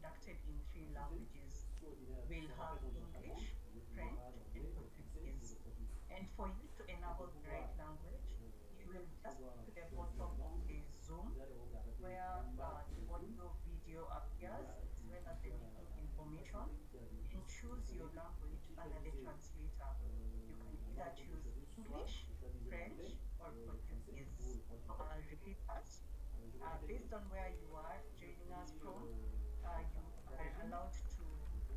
conducted in three languages. We'll have English, French, and Portuguese. And for you to enable the right language, you will just go to the bottom of the Zoom where the audio video appears as well as the meeting information, and choose your language under the translator. You can either choose English, French, or Portuguese. I'll repeat that. Based on where you are joining us from, you are allowed to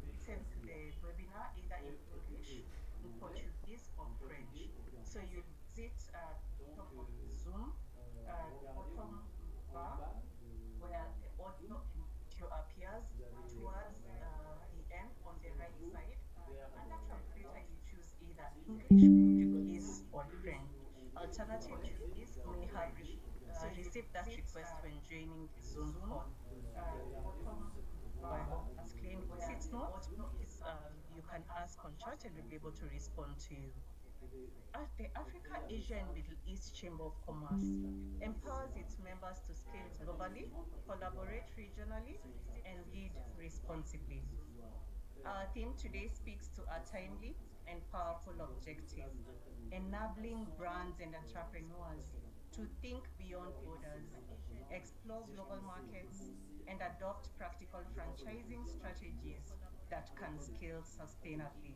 listen to the webinar either in English, in Portuguese, or French. So you visit the top of the Zoom, the bottom bar where the audio and video appears towards the end on the right side. Under translator, you choose either English, Portuguese, or French. Alternatively, you may have received that request when joining the Zoom call. The bottom bar has claimed voice note. Please, you can ask on chat and we'll be able to respond to you. The Africa, Asia, and Middle East Chamber of Commerce empowers its members to scale globally, collaborate regionally, and lead responsibly. Our theme today speaks to a timely and powerful objective, enabling brands and entrepreneurs to think beyond borders, explore global markets, and adopt practical franchising strategies that can scale sustainably.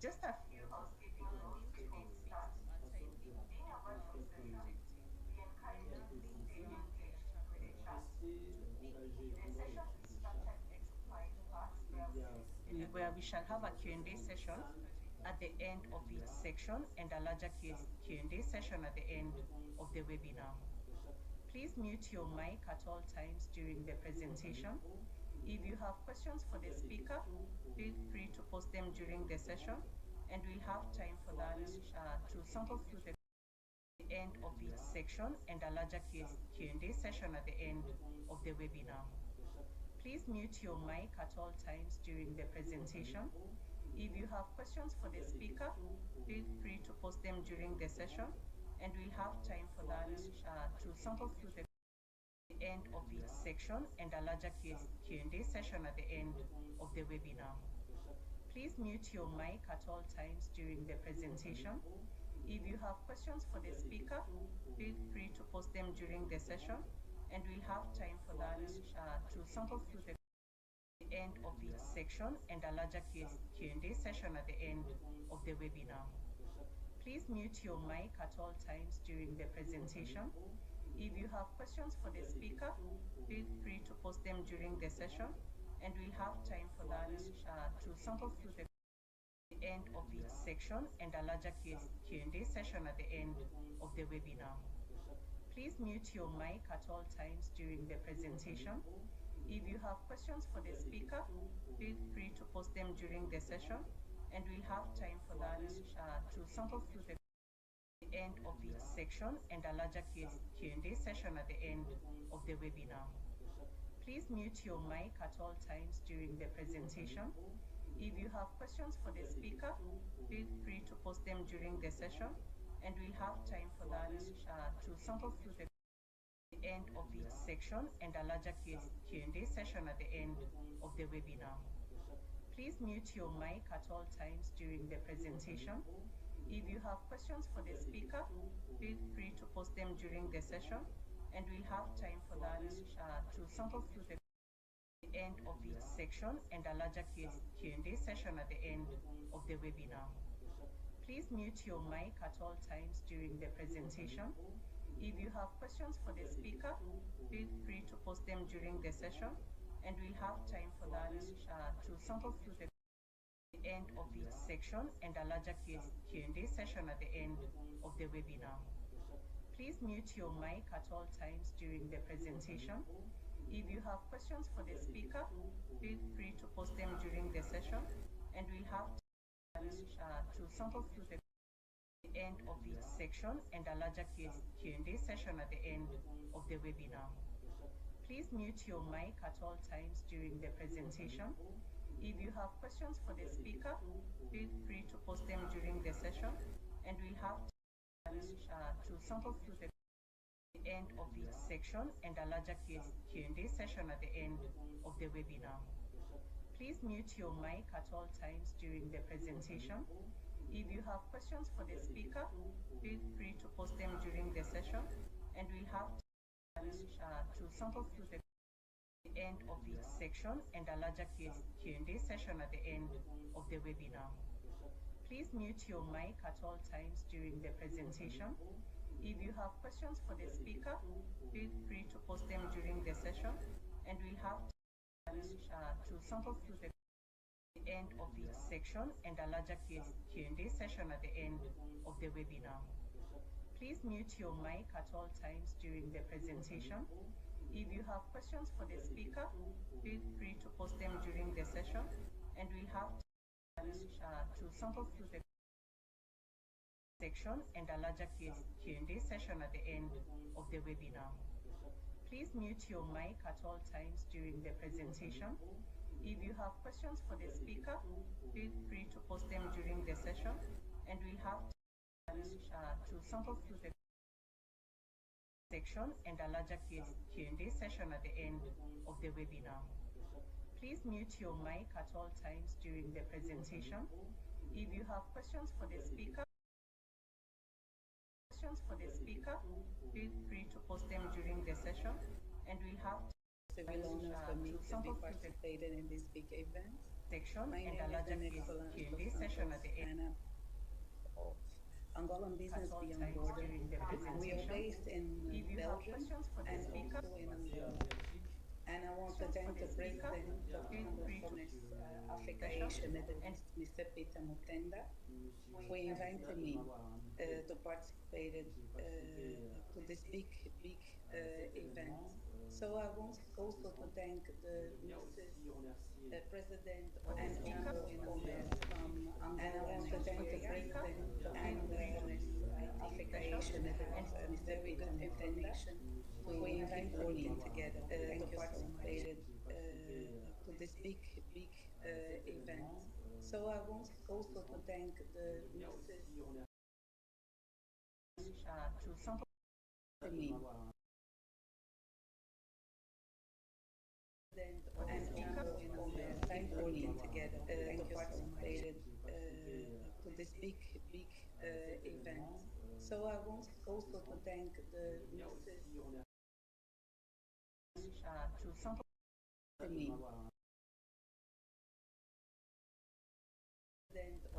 Just a few housekeeping notes before we start. Being a virtual session, we encourage you to stay engaged with the chat. The session is structured into five parts where we shall have a Q&A session at the end of each section and a larger Q&A session at the end of the webinar. Please mute your mic at all times during the presentation. If you have questions for the speaker, feel free to post them during the session, and we'll have time for that to sample through the end of each section and a larger Q&A session at the end of the webinar. Please mute your mic at all times during the presentation. If you have questions for the speaker, feel free to post them during the session, and we'll have time for that to sample through the end of each section and a larger Q&A session at the end of the webinar. Please mute your mic at all times during the presentation. If you have questions for the speaker, feel free to post them during the session, and we'll have time for that to sample through the end of each section and a larger Q&A session at the end of the webinar. Please mute your mic at all times during the presentation. If you have questions for the speaker, feel free to post them during the session, and we'll have time for that to sample through the end of each section and a larger Q&A session at the end of the webinar. Please mute your mic at all times during the presentation. If you have questions for the speaker, feel free to post them during the session, and we'll have time for that to sample through the end of each section and a larger Q&A session at the end of the webinar. Please mute your mic at all times during the presentation. If you have questions for the speaker, feel free to post them during the session, and we'll have time for that to sample through the end of each section and a larger Q&A session at the end of the webinar. Please mute your mic at all times during the presentation. If you have questions for the speaker, feel free to post them during the session, and we'll have time for that to sample through the end of each section and a larger Q&A session at the end of the webinar. Please mute your mic at all times during the presentation. If you have questions for the speaker, feel free to post them during the session, and we'll have time for that to sample through the end of each section and a larger Q&A session at the end of the webinar. Please mute your mic at all times during the presentation. If you have questions for the speaker, feel free to post them during the session, and we'll have time to sample through the end of each section and a larger Q&A session at the end of the webinar. Please mute your mic at all times during the presentation. If you have questions for the speaker, feel free to post them during the session, and we'll have time to sample through the the end of each section and a larger Q&A session at the end of the webinar. Please mute your mic at all times during the presentation. If you have questions for the speaker, feel free to post them during the session, and we'll have to sample through the end of each section and a larger Q&A session at the end of the webinar. Please mute your mic at all times during the presentation. If you have questions for the speaker, feel free to post them during the session, and we'll have to sample through the end of each section and a larger Q&A session at the end of the webinar. Please mute your mic at all times during the presentation. If you have questions for the speaker, feel free to post them during the session, and we'll have to sample through the section and a larger Q&A session at the end of the webinar. Please mute your mic at all times during the presentation. If you have questions for the speaker, feel free to post them during the session, and we'll have to sample through the section and a larger Q&A session at the end of the webinar. Please mute your mic at all times during the presentation. If you have questions for the speaker, feel free to post them during the session, and we'll have It's a real honor for me to be participating in this big event. section My and name a is larger Excellent Q&A session at the end of Angolan Business at all Beyond times Borders. during the We are presentation. based in If you have Belgium questions for the and speaker, also in Angola. And I want to thank the president of Angolas Africa Asia Middle East, Mr. Peter Mutenda, for inviting me to participate to this big event. So I want also to thank the Mrs. President and Chamber of Commerce from Angola, and I want to thank the president of Angolas Africa Asia Middle East, Mr. Peter Mutenda, for inviting me together to participate to this big event. So I want also to thank the Mrs. to sample me. And Chamber of Commerce, thank you for being together to participate to this big event. So I want also to thank the Mrs. to sample me.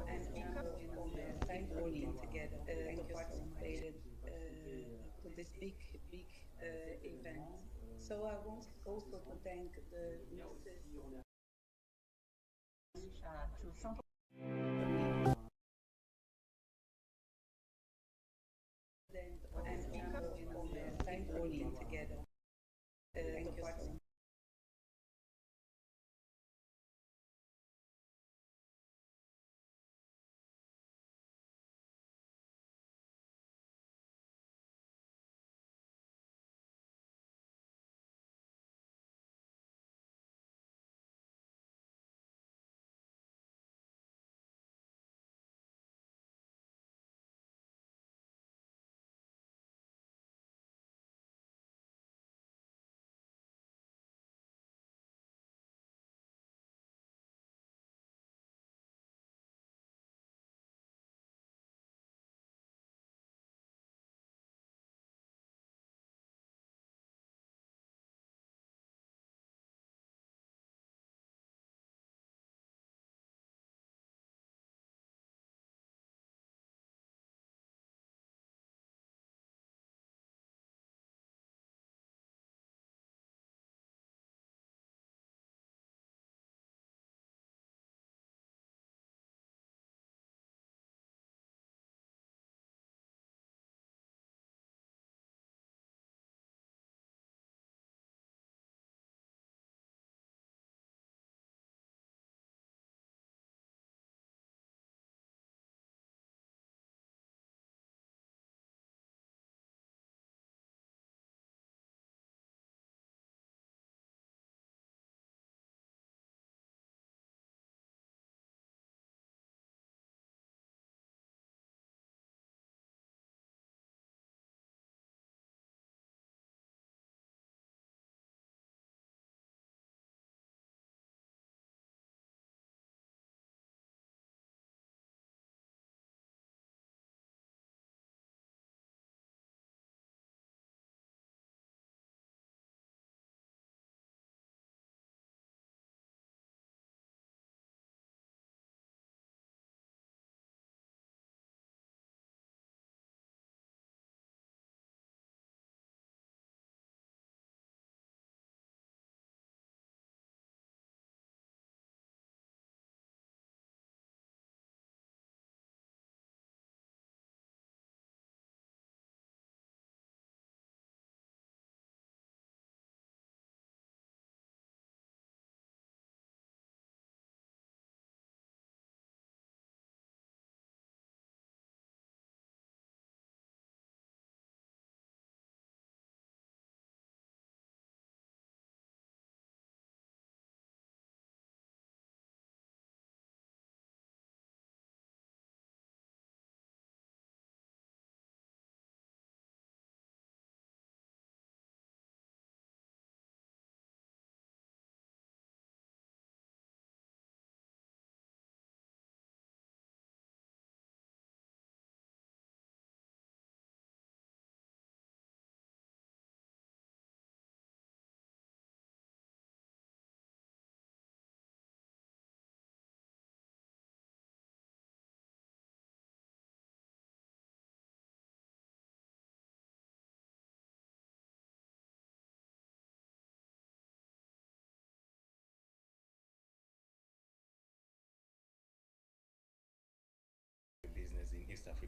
And Chamber of Commerce, thank you for being together to participate to this big event. So I want also to thank the Mrs. to sample and Chamber of Commerce, thank you for being together to participate.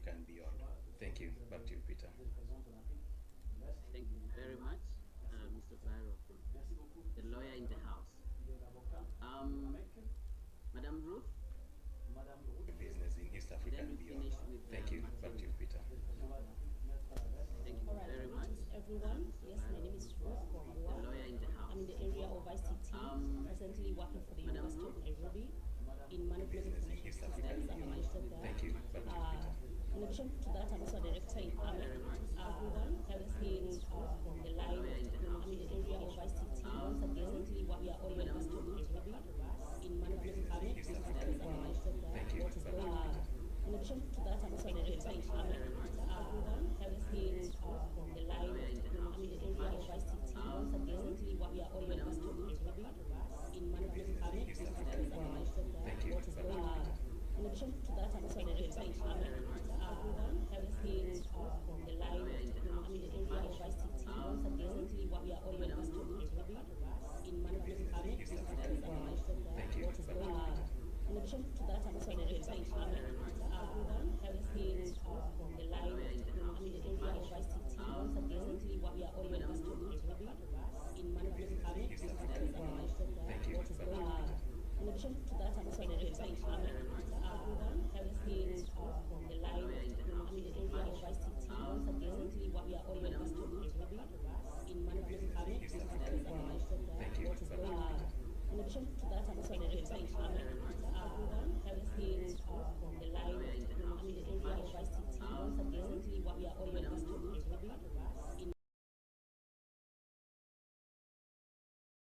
can be on. Thank you. Back to you, Peter. Thank you very much, Mr. Byron, the lawyer in the house. Madam Ruth, Business in East Africa then and we beyond. finish with Thank you. Back to you, Martin. Peter. Thank you All right, very much, greetings everyone. Mr. Yes, my Byron, name is Ruth the Wambua. lawyer in the I'm house. in the area of ICT, presently working for the Madam University of Ruth? Nairobi in Management Business in Information East Africa Systems. and I'm a beyond. licensed there. Thank you. Back to you, Peter. In addition to that, I'm also a director in Aamecc. Everyone, everything on the line. Lawyer in the house. I'm in the area of ICT. Once again, recently we are all in the University of Nairobi in Management Aamecc East Systems. Africa and I'm a beyond. licensed there. Thank you. Back to you, Peter. In addition to that, I'm also a director in Aamecc. Everyone, everything on the line. Lawyer in the house. I'm in the area of ICT. Once again, recently we are all in the University of Nairobi in Management Aamecc East Systems. Africa and I'm a beyond. licensed there. Thank you. Back to you, Peter. In addition to that, I'm also a director in Aamecc. Everyone, everything on the line. Lawyer in the house. I'm in the area of ICT. Once again, recently we are all in the University of Nairobi in Management Aamecc East Systems. Africa and I'm a beyond. licensed there. Thank you. Back to you, Peter. In addition to that, I'm also a director in Aamecc. Everyone, everything on the line. Lawyer in the house. I'm in the area of ICT. Once again, recently we are all in the University of Nairobi in Management Aamecc East Systems. Africa and I'm a beyond. licensed there. Thank you. Back to you, Peter. In addition to that, I'm also a director in Aamecc. Everyone, everything on the line. Lawyer in the house. I'm in the area of ICT. Once again, recently we are all in the University of Nairobi in Management Aamecc East Systems. Africa and I'm a beyond. licensed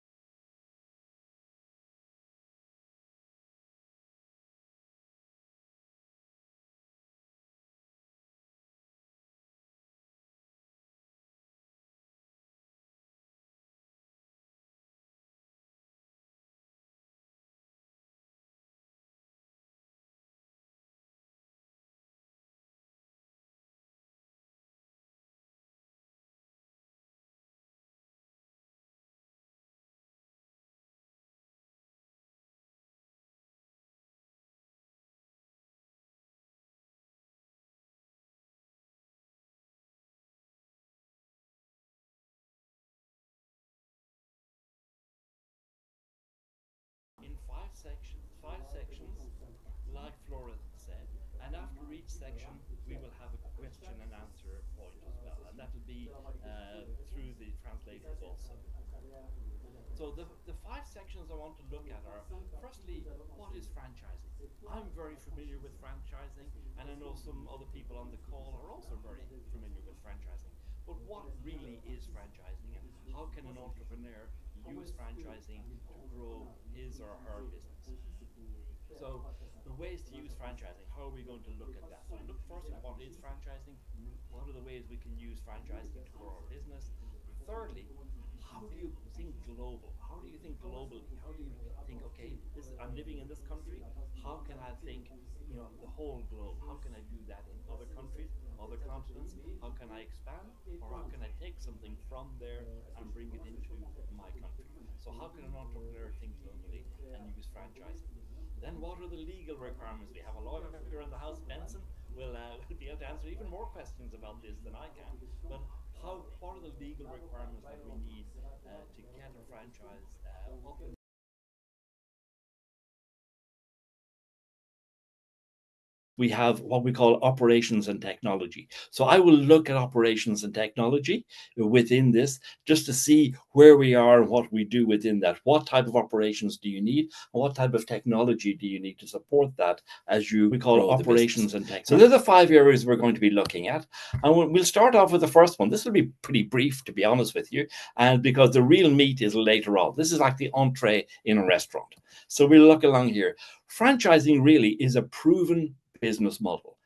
there. Thank you. Back to you, Peter. In addition to that, I'm also a director in Aamecc. Everyone, everything on the line. Lawyer in the house. I'm in the area of ICT. Once again, recently we are all in the University of Nairobi in in five sections, like Flora said, and after each section we will have a question and answer point as well, and that will be through the translators also. So the five sections I want to look at are, firstly, what is franchising? I'm very familiar with franchising, and I know some other people on the call are also very familiar with franchising. But what really is franchising, and how can an entrepreneur use franchising to grow his or her business? So the ways to use franchising, how are we going to look at that? So look first at what is franchising, what are the ways we can use franchising to grow our business. Thirdly, how do you think global? How do you think globally? How do you think, okay, I'm living in this country, how can I think, the whole globe? How can I do that in other countries, other continents? How can I expand? Or how can I take something from there and bring it into my country? So how can an entrepreneur think globally and use franchising? Then what are the legal requirements? We have a lawyer here in the house, Benson, will be able to answer even more questions about this than I can. But what are the legal requirements that we need to get a franchise up and we have what we call operations and technology. So I will look at operations and technology within this just to see where we are and what we do within that. What type of operations do you need? And what type of technology do you need to support that as we call operations and technology? So they're the 5 areas we're going to be looking at. And we'll start off with the first one. This will be pretty brief, to be honest with you, and because the real meat is later on. This is like the entree in a restaurant. So we'll look along here. Franchising really is a proven business model.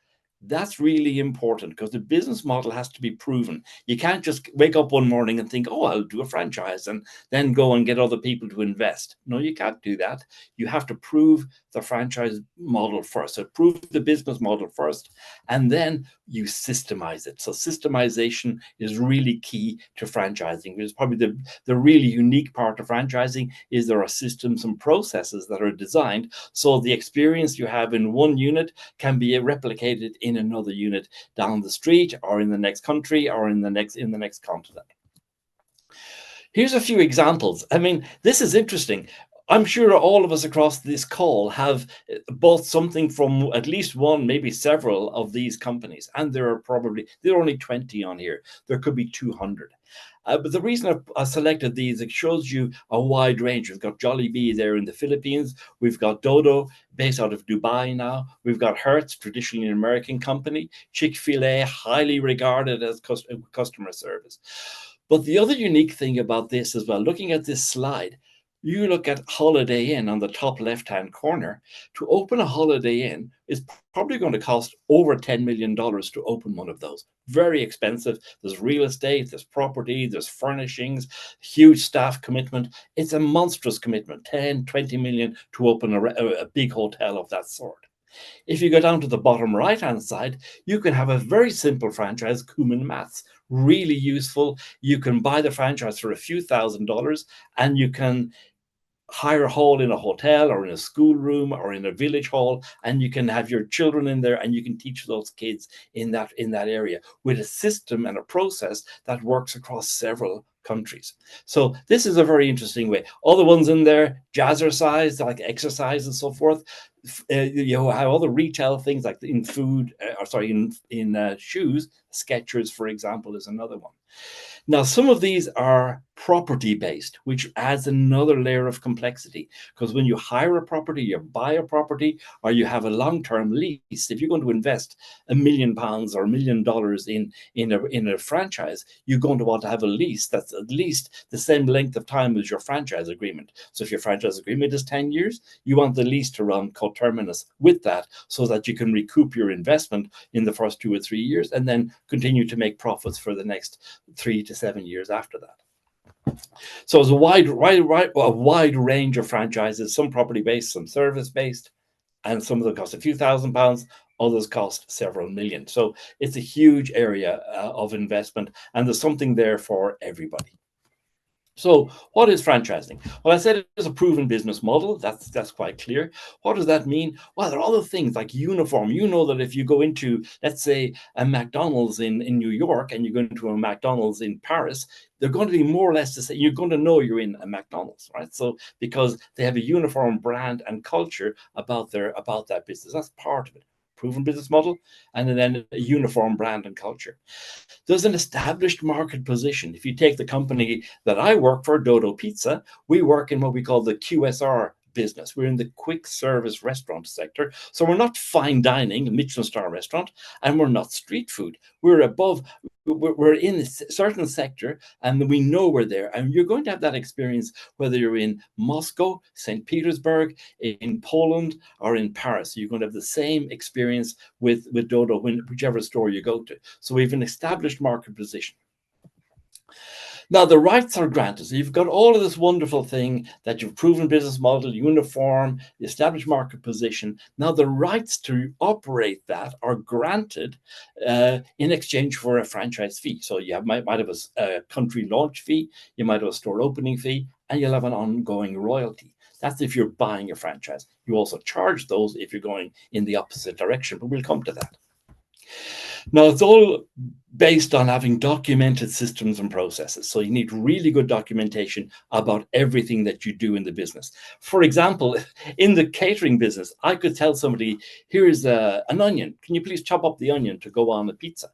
That's really important because the business model has to be proven. You can't just wake up one morning and think, oh, I'll do a franchise and then go and get other people to invest. No, you can't do that. You have to prove the franchise model first. So prove the business model first and then you systemize it. So systemization is really key to franchising. It's probably the really unique part of franchising is there are systems and processes that are designed so the experience you have in one unit can be replicated in another unit down the street or in the next country or in the next continent. Here's a few examples. I mean, this is interesting. I'm sure all of us across this call have bought something from at least one, maybe several of these companies. And there are only 20 on here. There could be 200. But the reason I selected these, it shows you a wide range. We've got Jollibee there in the Philippines. We've got Dodo, based out of Dubai now. We've got Hertz, traditionally an American company. Chick-fil-A, highly regarded as customer service. But the other unique thing about this as well, looking at this slide, you look at Holiday Inn on the top left-hand corner. To open a Holiday Inn is probably going to cost over $10 million to open one of those. Very expensive. There's real estate, there's property, there's furnishings, huge staff commitment. It's a monstrous commitment, 10, 20 million to open a big hotel of that sort. If you go down to the bottom right-hand side, you can have a very simple franchise, Cumin Maths, really useful. You can buy the franchise for a few $1,000s and you can hire a hall in a hotel or in a schoolroom or in a village hall, and you can have your children in there and you can teach those kids in that area with a system and a process that works across several countries. So this is a very interesting way. All the ones in there, jazzercise, like exercise and so forth. You have other retail things like in food, in shoes. Skechers, for example, is another one. Now, some of these are property-based, which adds another layer of complexity. Because when you hire a property, you buy a property, or you have a long-term lease, if you're going to invest £1 million or $1 million in a franchise, you're going to want to have a lease that's at least the same length of time as your franchise agreement. So if your franchise agreement is 10 years, you want the lease to run coterminous with that so that you can recoup your investment in the first 2 or 3 years and then continue to make profits for the next 3 to 7 years after that. So it's a wide range of franchises, some property-based, some service-based, and some of them cost a few £1,000s, others cost several million. So it's a huge area of investment, and there's something there for everybody. So what is franchising? Well, I said it's a proven business model. That's quite clear. What does that mean? Well, there are other things like uniform. You know that if you go into, let's say, a McDonald's in New York and you go into a McDonald's in Paris, they're going to be more or less the same. You're going to know you're in a McDonald's, right? So because they have a uniform brand and culture about that business. That's part of it. Proven business model, and then a uniform brand and culture. There's an established market position. If you take the company that I work for, Dodo Pizza, we work in what we call the QSR business. We're in the quick service restaurant sector. So we're not fine dining, a Michelin star restaurant, and we're not street food. We're in a certain sector, and we know we're there. And you're going to have that experience whether you're in Moscow, St. Petersburg, in Poland, or in Paris. You're going to have the same experience with Dodo, whichever store you go to. So we have an established market position. Now, the rights are granted. So you've got all of this wonderful thing that you've proven business model, uniform, the established market position. Now, the rights to operate that are granted in exchange for a franchise fee. So you might have a country launch fee, you might have a store opening fee, and you'll have an ongoing royalty. That's if you're buying a franchise. You also charge those if you're going in the opposite direction, but we'll come to that. Now, it's all based on having documented systems and processes. So you need really good documentation about everything that you do in the business. For example, in the catering business, I could tell somebody, here's an onion. Can you please chop up the onion to go on a pizza?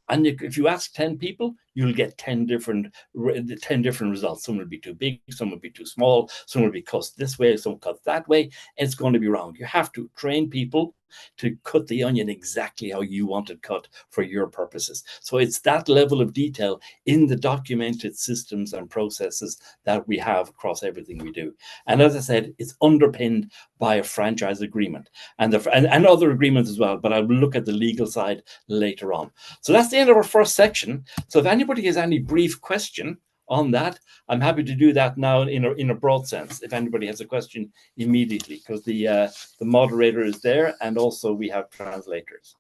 And if you ask 10 people, you'll get 10 different results. Some will be too big, some will be too small, some will be cut this way, some cut that way. And it's going to be wrong. You have to train people to cut the onion exactly how you want it cut for your purposes. So it's that level of detail in the documented systems and processes that we have across everything we do. And as I said, it's underpinned by a franchise agreement and other agreements as well, but I will look at the legal side later on. So that's the end of our first section. So if anybody has any brief question on that, I'm happy to do that now in a broad sense, if anybody has a question immediately, because the moderator is there and also we have translators.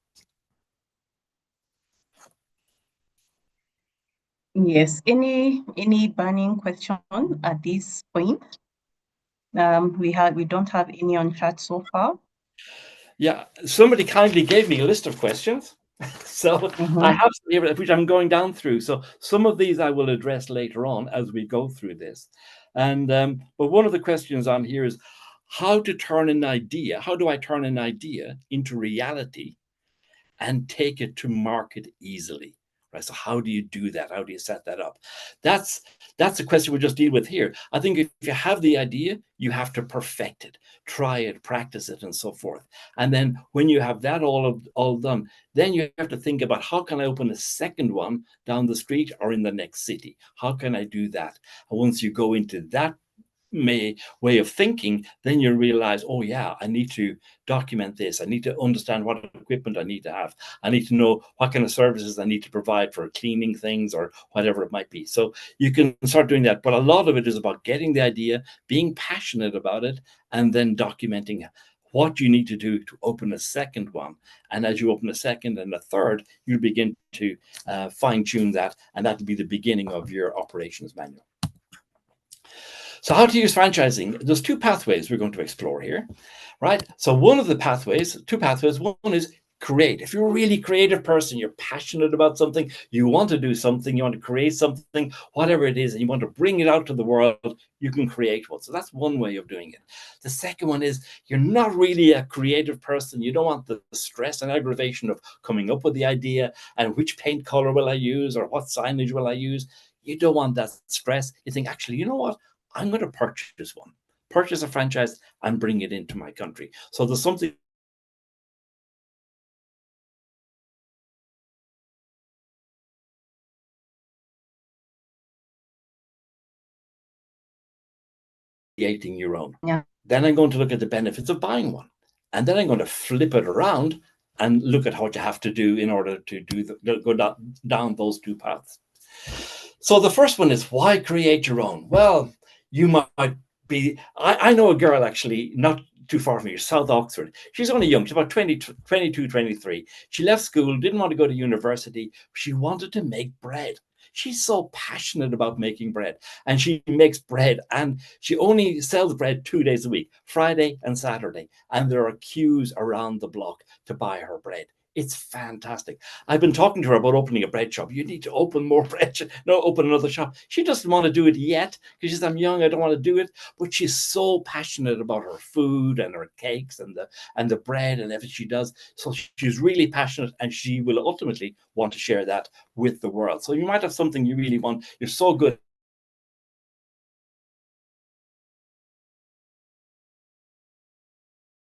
Yes. Any burning question at this point? We don't have any on chat so far. Yeah, somebody kindly gave me a list of questions. So I have some here, which I'm going down through. So some of these I will address later on as we go through this. And but one of the questions on here is how to turn an idea. How do I turn an idea into reality and take it to market easily? Right. So how do you do that? How do you set that up? That's a question we just deal with here. I think if you have the idea, you have to perfect it, try it, practice it, and so forth. And then when you have that all done, then you have to think about how can I open a second one down the street or in the next city? How can I do that? And once you go into that way of thinking, then you realize, oh yeah, I need to document this. I need to understand what equipment I need to have. I need to know what kind of services I need to provide for cleaning things or whatever it might be. So you can start doing that. But a lot of it is about getting the idea, being passionate about it, and then documenting what you need to do to open a second one. And as you open a second and a third, you begin to fine tune that. And that'll be the beginning of your operations manual. So how to use franchising? There's two pathways we're going to explore here, right? So one of the pathways, two pathways, one is create. If you're a really creative person, you're passionate about something, you want to do something, you want to create something, whatever it is, and you want to bring it out to the world, you can create one. So that's one way of doing it. The second one is you're not really a creative person. You don't want the stress and aggravation of coming up with the idea and which paint color will I use or what signage will I use. You don't want that stress. You think, actually, you know what? I'm going to purchase one, purchase a franchise and bring it into my country. So there's something creating your own. Yeah. Then I'm going to look at the benefits of buying one. And then I'm going to flip it around and look at what you have to do in order to go down those two paths. So the first one is why create your own? Well, you might be, I know a girl actually, not too far from you, South Oxford. She's only young. She's about 22, 23. She left school, didn't want to go to university. She wanted to make bread. She's so passionate about making bread, and she makes bread, and she only sells bread 2 days a week, Friday and Saturday. And there are queues around the block to buy her bread. It's fantastic. I've been talking to her about opening a bread shop. You need to open more bread shop. No, open another shop. She doesn't want to do it yet because she says, I'm young, I don't want to do it. But she's so passionate about her food and her cakes and the bread and everything she does. So she's really passionate, and she will ultimately want to share that with the world. So you might have something you really want. You're so good.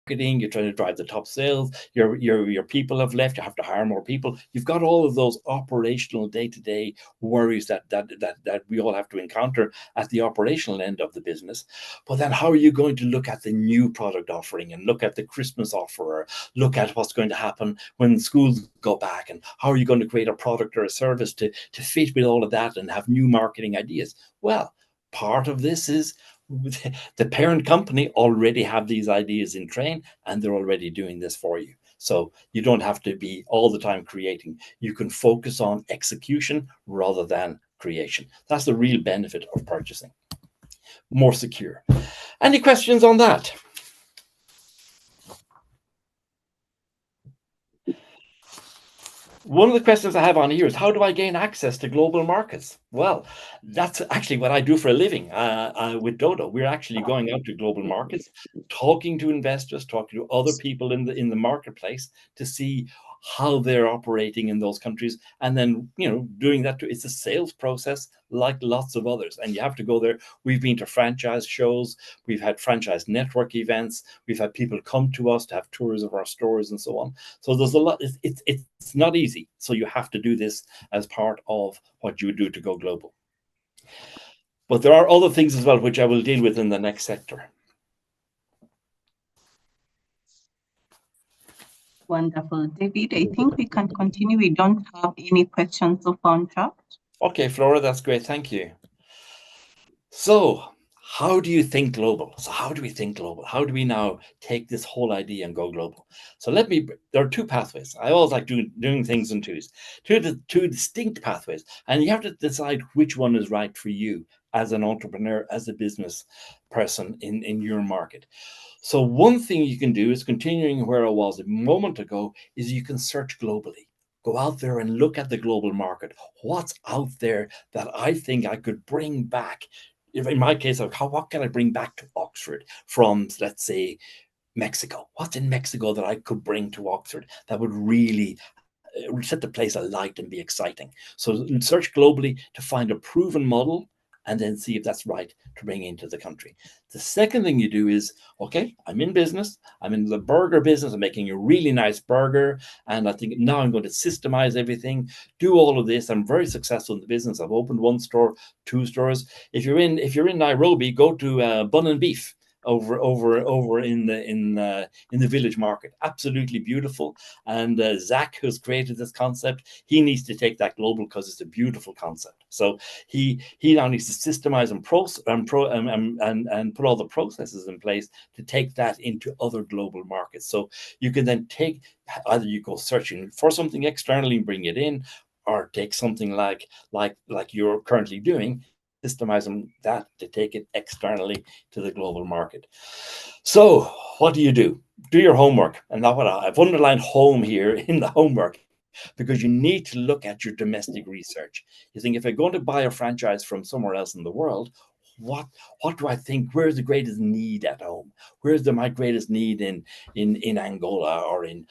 You're trying to drive the top sales, your people have left, you have to hire more people. You've got all of those operational day-to-day worries that we all have to encounter at the operational end of the business. But then how are you going to look at the new product offering and look at the Christmas offer, or look at what's going to happen when schools go back, and how are you going to create a product or a service to fit with all of that and have new marketing ideas? Well, part of this is the parent company already have these ideas in train, and they're already doing this for you. So you don't have to be all the time creating. You can focus on execution rather than creation. That's the real benefit of purchasing. More secure. Any questions on that? One of the questions I have on here is, how do I gain access to global markets? Well, that's actually what I do for a living with Dodo. We're actually going out to global markets, talking to investors, talking to other people in the marketplace to see how they're operating in those countries, and then doing that too. It's a sales process like lots of others, and you have to go there. We've been to franchise shows, we've had franchise network events, we've had people come to us to have tours of our stores and so on. So there's a lot. It's not easy. So you have to do this as part of what you do to go global. But there are other things as well, which I will deal with in the next sector. Wonderful. David, I think we can continue. We don't have any questions so far on chat. Okay, Flora, that's great. Thank you. So how do you think global? So how do we think global? How do we now take this whole idea and go global? So there are two pathways. I always like doing things in twos, two distinct pathways. And you have to decide which one is right for you as an entrepreneur, as a business person in your market. So one thing you can do is, continuing where I was a moment ago, is you can search globally. Go out there and look at the global market. What's out there that I think I could bring back? If in my case, what can I bring back to Oxford from, let's say, Mexico? What's in Mexico that I could bring to Oxford that would really set the place alight and be exciting? So search globally to find a proven model and then see if that's right to bring into the country. The second thing you do is, okay, I'm in business. I'm in the burger business. I'm making a really nice burger. And I think now I'm going to systemize everything, do all of this. I'm very successful in the business. I've opened 1 store, 2 stores. If you're in Nairobi, go to Bun and Beef over in the village market. Absolutely beautiful. And Zach, who's created this concept, he needs to take that global because it's a beautiful concept. So he now needs to systemize and put all the processes in place to take that into other global markets. So you can then either you go searching for something externally and bring it in, or take something like you're currently doing, systemizing that to take it externally to the global market. So what do? Do your homework. And now I've underlined home here in the homework, because you need to look at your domestic research. You think, if I'm going to buy a franchise from somewhere else in the world, what do I think? Where's the greatest need at home? Where's my greatest need in Angola or in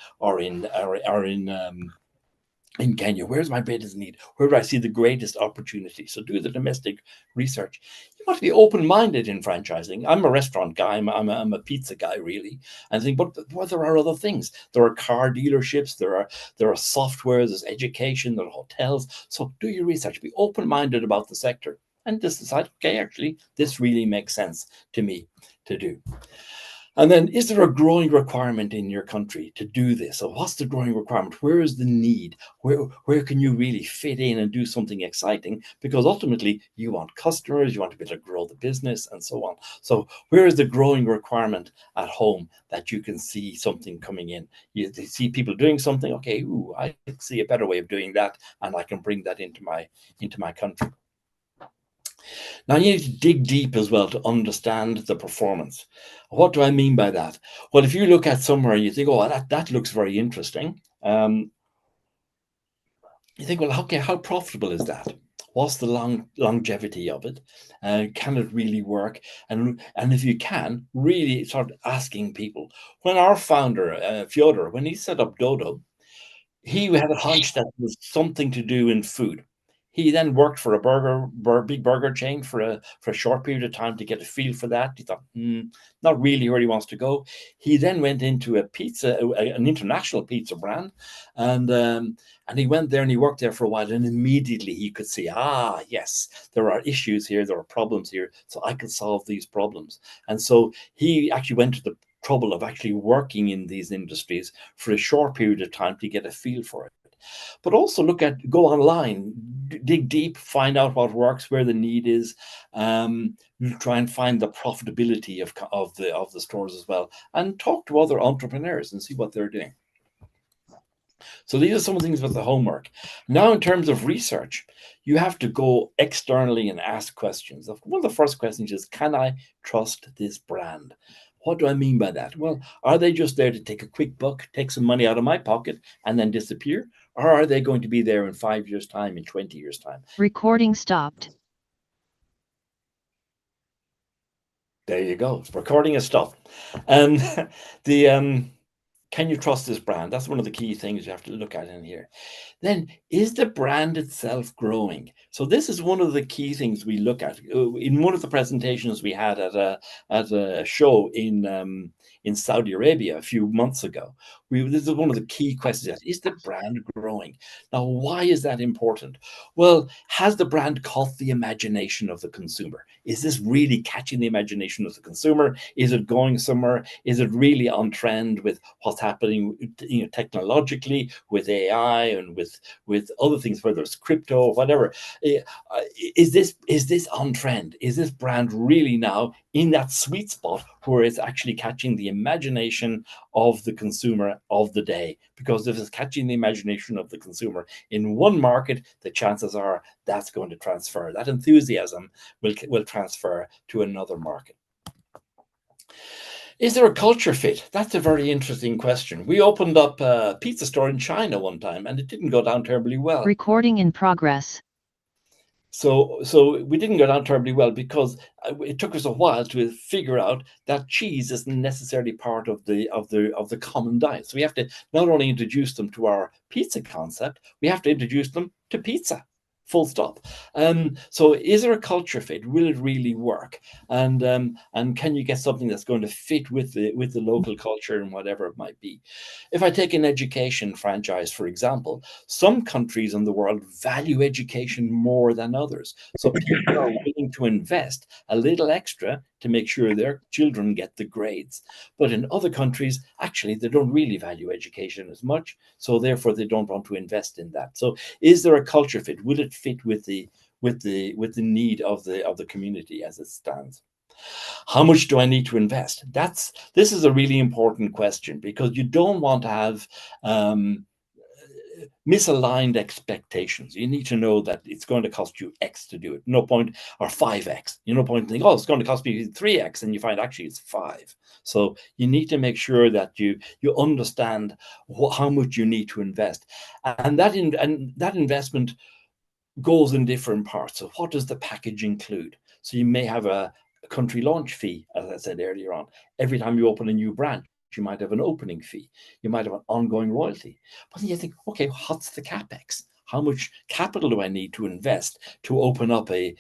Kenya? Where's my greatest need? Where do I see the greatest opportunity? So do the domestic research. You want to be open-minded in franchising. I'm a restaurant guy. I'm a pizza guy, really. And I think, but there are other things. There are car dealerships. There are software. There's education. There are hotels. So do your research. Be open-minded about the sector, and just decide, okay, actually, this really makes sense to me to do. And then, is there a growing requirement in your country to do this? So what's the growing requirement? Where is the need? Where can you really fit in and do something exciting? Because ultimately, you want customers, you want to be able to grow the business and so on. So where is the growing requirement at home that you can see something coming in? You see people doing something, okay, I see a better way of doing that, and I can bring that into my country. Now, you need to dig deep as well to understand the performance. What do I mean by that? Well, if you look at somewhere and you think, oh, that looks very interesting, you think, well, okay, how profitable is that? What's the longevity of it? Can it really work? And if you can, really start asking people. When our founder, Fyodor, when he set up Dodo, he had a hunch that there was something to do in food. He then worked for a big burger chain for a short period of time to get a feel for that. He thought, not really where he wants to go. He then went into an international pizza brand, and he went there and he worked there for a while. And immediately he could see, yes, there are issues here, there are problems here, so I can solve these problems. And so he actually went to the trouble of actually working in these industries for a short period of time to get a feel for it. But also go online, dig deep, find out what works, where the need is, try and find the profitability of the stores as well, and talk to other entrepreneurs and see what they're doing. So these are some of the things with the homework. Now, in terms of research, you have to go externally and ask questions. One of the first questions is, can I trust this brand? What do I mean by that? Well, are they just there to take a quick buck, take some money out of my pocket, and then disappear? Or are they going to be there in 5 years' time, in 20 years' time? Recording stopped. There you go. Recording is stopped. Can you trust this brand? That's one of the key things you have to look at in here. Then, is the brand itself growing? So this is one of the key things we look at. In one of the presentations we had at a show in in Saudi Arabia a few months ago. This is one of the key questions. Is the brand growing? Now, why is that important? Well, has the brand caught the imagination of the consumer? Is this really catching the imagination of the consumer? Is it going somewhere? Is it really on trend with what's happening, technologically, with AI and with other things, whether it's crypto or whatever? Is this on trend? Is this brand really now in that sweet spot where it's actually catching the imagination of the consumer of the day? Because if it's catching the imagination of the consumer in one market, the chances are that's going to transfer. That enthusiasm will transfer to another market. Is there a culture fit? That's a very interesting question. We opened up a pizza store in China one time, and it didn't go down terribly well. Recording in progress. So we didn't go down terribly well because it took us a while to figure out that cheese isn't necessarily part of the common diet. So we have to not only introduce them to our pizza concept, we have to introduce them to pizza. Full stop. So is there a culture fit? Will it really work? And can you get something that's going to fit with the local culture and whatever it might be? If I take an education franchise, for example, some countries in the world value education more than others. So people are willing to invest a little extra to make sure their children get the grades. But in other countries, actually, they don't really value education as much. So therefore, they don't want to invest in that. So is there a culture fit? Will it fit with the need of the community as it stands? How much do I need to invest? This is a really important question, because you don't want to have misaligned expectations. You need to know that it's going to cost you X to do it. No point, or 5X. No point in thinking, oh, it's going to cost me 3X, and you find actually it's 5. So you need to make sure that you understand how much you need to invest, and that investment goes in different parts. So what does the package include? So you may have a country launch fee, as I said earlier on. Every time you open a new branch, you might have an opening fee. You might have an ongoing royalty. But then you think, okay, what's the capex? How much capital do I need to invest to open up a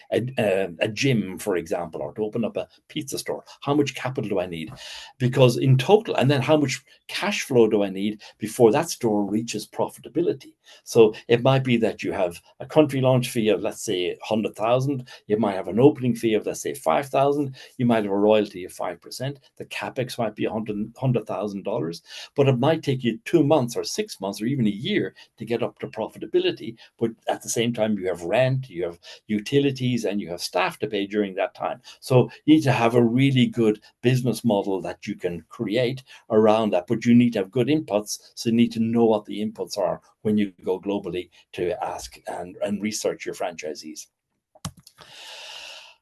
gym, for example, or to open up a pizza store? How much capital do I need? Because in total, and then how much cash flow do I need before that store reaches profitability? So it might be that you have a country launch fee of, let's say, 100,000. You might have an opening fee of, let's say, 5,000. You might have a royalty of 5%. The capex might be $100,000, but it might take you 2 months or 6 months or even a year to get up to profitability. But at the same time, you have rent, you have utilities, and you have staff to pay during that time. So you need to have a really good business model that you can create around that. But you need to have good inputs. So you need to know what the inputs are when you go globally to ask and research your franchisees.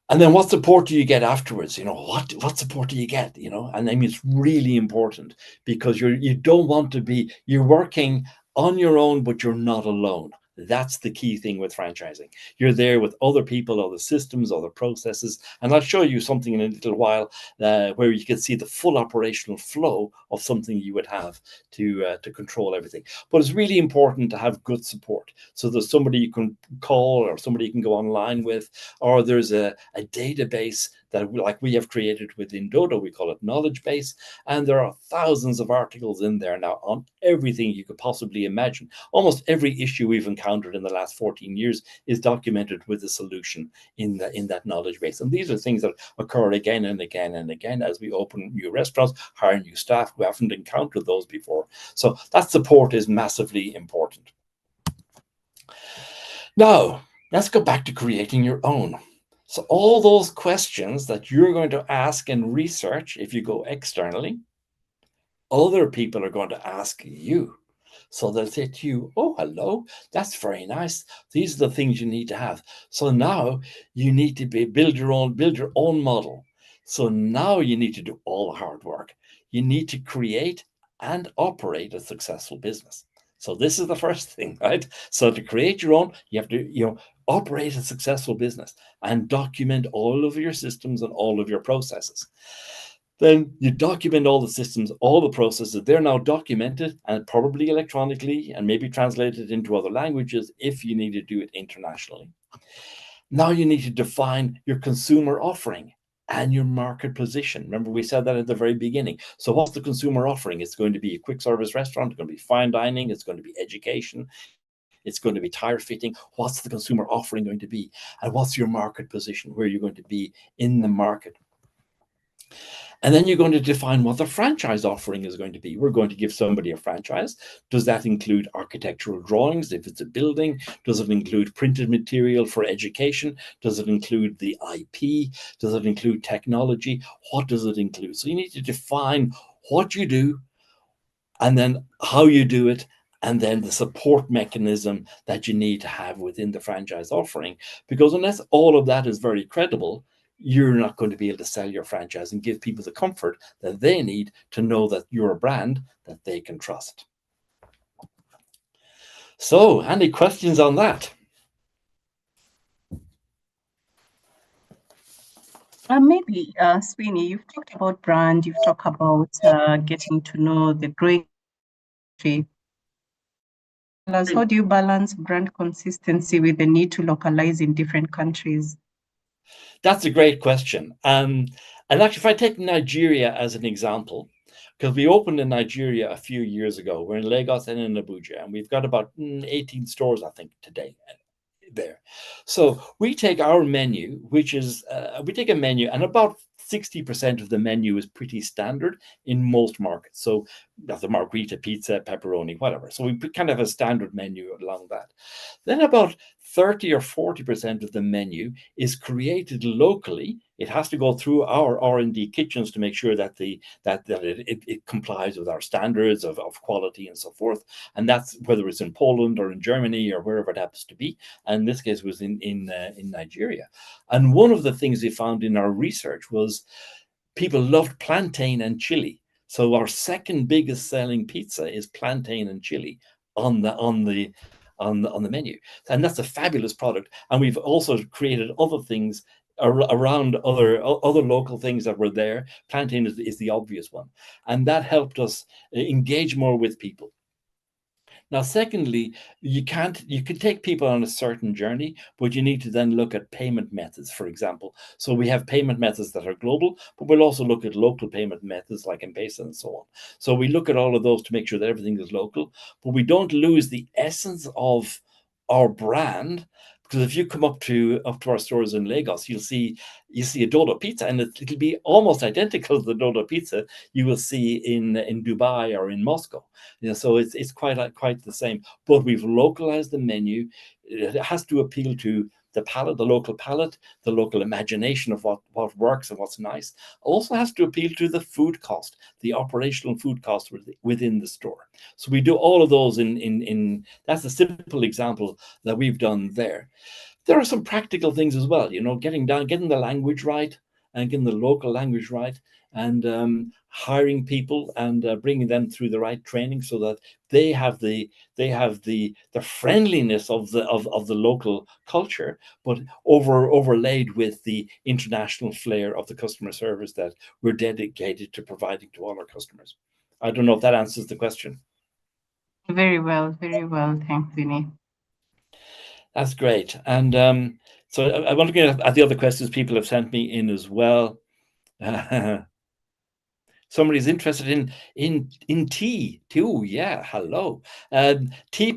And then what support do you get afterwards? What support do you get? And I mean, it's really important, because you don't want to be, you're working on your own, but you're not alone. That's the key thing with franchising. You're there with other people, other systems, other processes. And I'll show you something in a little while where you can see the full operational flow of something you would have to control everything. But it's really important to have good support. So there's somebody you can call, or somebody you can go online with, or there's a database that, like we have created within Dodo, we call it Knowledge Base. And there are thousands of articles in there now on everything you could possibly imagine. Almost every issue we've encountered in the last 14 years is documented with a solution in that knowledge base. And these are things that occur again and again and again as we open new restaurants, hire new staff who haven't encountered those before. So that support is massively important. Now, let's go back to creating your own. So all those questions that you're going to ask and research, if you go externally, other people are going to ask you. So they'll say to you, oh, hello, that's very nice. These are the things you need to have. So now you need to build your own model. So now you need to do all the hard work. You need to create and operate a successful business. So this is the first thing, right? So to create your own, you have to, operate a successful business and document all of your systems and all of your processes. Then you document all the systems, all the processes. They're now documented and probably electronically and maybe translated into other languages if you need to do it internationally. Now you need to define your consumer offering. and your market position. Remember, we said that at the very beginning. So what's the consumer offering? It's going to be a quick service restaurant, it's going to be fine dining, it's going to be education, it's going to be tire fitting. What's the consumer offering going to be? And what's your market position? Where you're going to be in the market? And then you're going to define what the franchise offering is going to be. We're going to give somebody a franchise. Does that include architectural drawings if it's a building? Does it include printed material for education? Does it include the IP? Does it include technology? What does it include? So you need to define what you do, and then how you do it, and then the support mechanism that you need to have within the franchise offering. Because unless all of that is very credible, you're not going to be able to sell your franchise and give people the comfort that they need to know that you're a brand that they can trust. So, any questions on that? Maybe, Sweeney, you've talked about brand, you've talked about getting to know the growing industry. How do you balance brand consistency with the need to localize in different countries? That's a great question. And actually, if I take Nigeria as an example, because we opened in Nigeria a few years ago, we're in Lagos and in Abuja, and we've got about 18 stores, I think, today there. So we take our menu, which is, we take a menu, and about 60% of the menu is pretty standard in most markets. So that's a margherita, pizza, pepperoni, whatever. So we kind of have a standard menu along that. Then about 30 or 40% of the menu is created locally. It has to go through our R&D kitchens to make sure that it complies with our standards of quality and so forth. And that's whether it's in Poland or in Germany or wherever it happens to be. And in this case was in Nigeria. And one of the things we found in our research was people loved plantain and chili. So our second biggest selling pizza is plantain and chili on the menu, and that's a fabulous product. And we've also created other things around other local things that were there. Plantain is the obvious one, and that helped us engage more with people. Now, secondly, you can take people on a certain journey, but you need to then look at payment methods, for example. So we have payment methods that are global, but we'll also look at local payment methods like M-Pesa and so on. So we look at all of those to make sure that everything is local, but we don't lose the essence of our brand. Because if you come up to our stores in Lagos, you see a Dodo pizza, and it'll be almost identical to the Dodo pizza you will see in Dubai or in Moscow. So it's quite the same. But we've localized the menu. It has to appeal to the palate, the local palate, the local imagination of what works and what's nice. Also has to appeal to the food cost, the operational food cost within the store. So we do all of those in that's a simple example that we've done there. There are some practical things as well, getting the language right and getting the local language right, and hiring people and bringing them through the right training so that they have the friendliness of the local culture, but overlaid with the international flair of the customer service that we're dedicated to providing to all our customers. I don't know if that answers the question. Very well, thanks, Vinny. That's great. And so I want to get at the other questions people have sent me in as well. Somebody's interested in tea too. Yeah, hello. Tea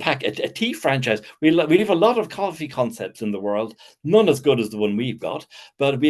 franchise. We have a lot of coffee concepts in the world, none as good as the one we've got, but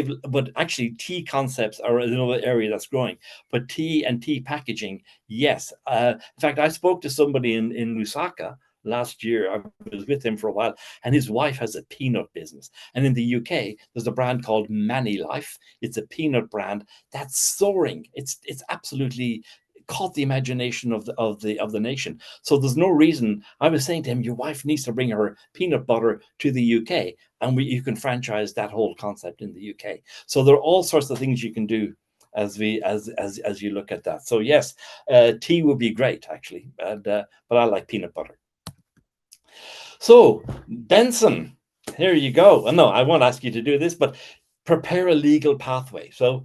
actually tea concepts are another area that's growing. But tea and tea packaging, yes. In fact, I spoke to somebody in Lusaka last year. I was with him for a while, and his wife has a peanut business. And in the UK, there's a brand called Manny Life. It's a peanut brand that's soaring. It's absolutely caught the imagination of the nation. So there's no reason. I was saying to him, your wife needs to bring her peanut butter to the UK, and you can franchise that whole concept in the UK. So there are all sorts of things you can do as you look at that. So yes, tea would be great actually, but I like peanut butter. So, Benson, here you go. No, I won't ask you to do this, but prepare a legal pathway. So,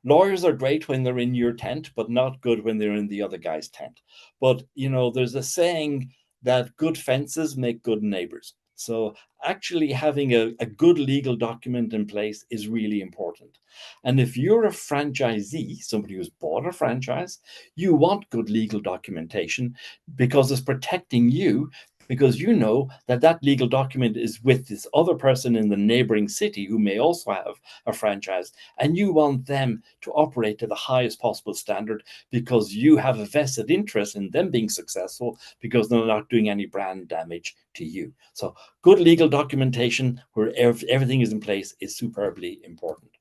lawyers are great when they're in your tent, but not good when they're in the other guy's tent. But, there's a saying that good fences make good neighbors. So actually having a good legal document in place is really important. And if you're a franchisee, somebody who's bought a franchise, you want good legal documentation because it's protecting you, because you know that that legal document is with this other person in the neighboring city who may also have a franchise, and you want them to operate to the highest possible standard because you have a vested interest in them being successful, because they're not doing any brand damage to you. So good legal documentation where everything is in place is superbly important.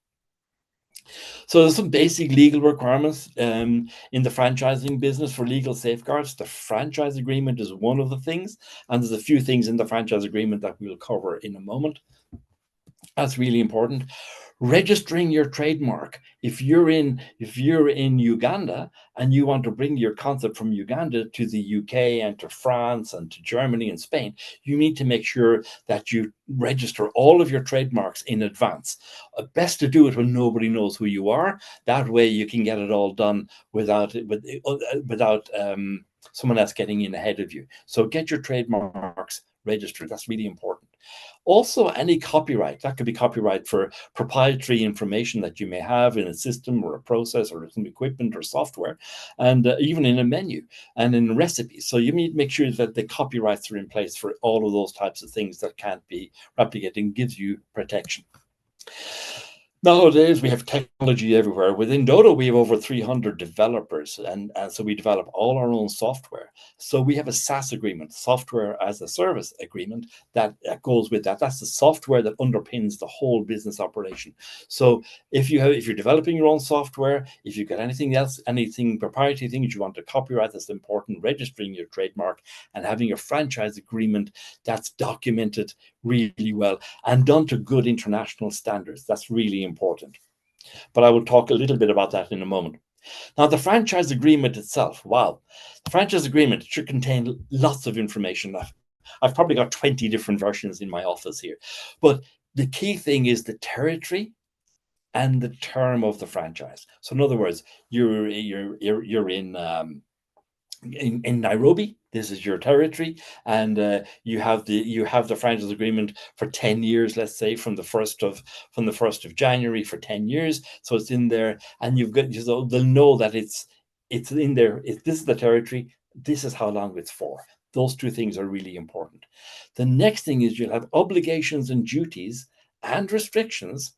So there's some basic legal requirements in the franchising business for legal safeguards. The franchise agreement is one of the things, and there's a few things in the franchise agreement that we'll cover in a moment. That's really important. Registering your trademark. If you're in Uganda and you want to bring your concept from Uganda to the UK and to France and to Germany and Spain, you need to make sure that you register all of your trademarks in advance. Best to do it when nobody knows who you are. That way you can get it all done without someone else getting in ahead of you. So get your trademarks registered. That's really important. Also, any copyright, that could be copyright for proprietary information that you may have in a system or a process or some equipment or software, and even in a menu and in recipes. So you need to make sure that the copyrights are in place for all of those types of things that can't be replicated and gives you protection. Nowadays, we have technology everywhere. Within Dodo, we have over 300 developers, and so we develop all our own software. So we have a SaaS agreement, software as a service agreement, that goes with that. That's the software that underpins the whole business operation. So if you're developing your own software, if you've got anything else, anything proprietary things you want to copyright, that's important, registering your trademark and having a franchise agreement that's documented really well and done to good international standards. That's really important. But I will talk a little bit about that in a moment. Now, the franchise agreement itself, wow. The franchise agreement should contain lots of information. I've probably got 20 different versions in my office here. But the key thing is the territory and the term of the franchise. So in other words, you're in Nairobi, this is your territory, and you have the franchise agreement for 10 years, let's say from the 1st of January for 10 years. So it's in there, and so they'll know that it's in there. This is the territory. This is how long it's for. Those two things are really important. The next thing is you'll have obligations and duties and restrictions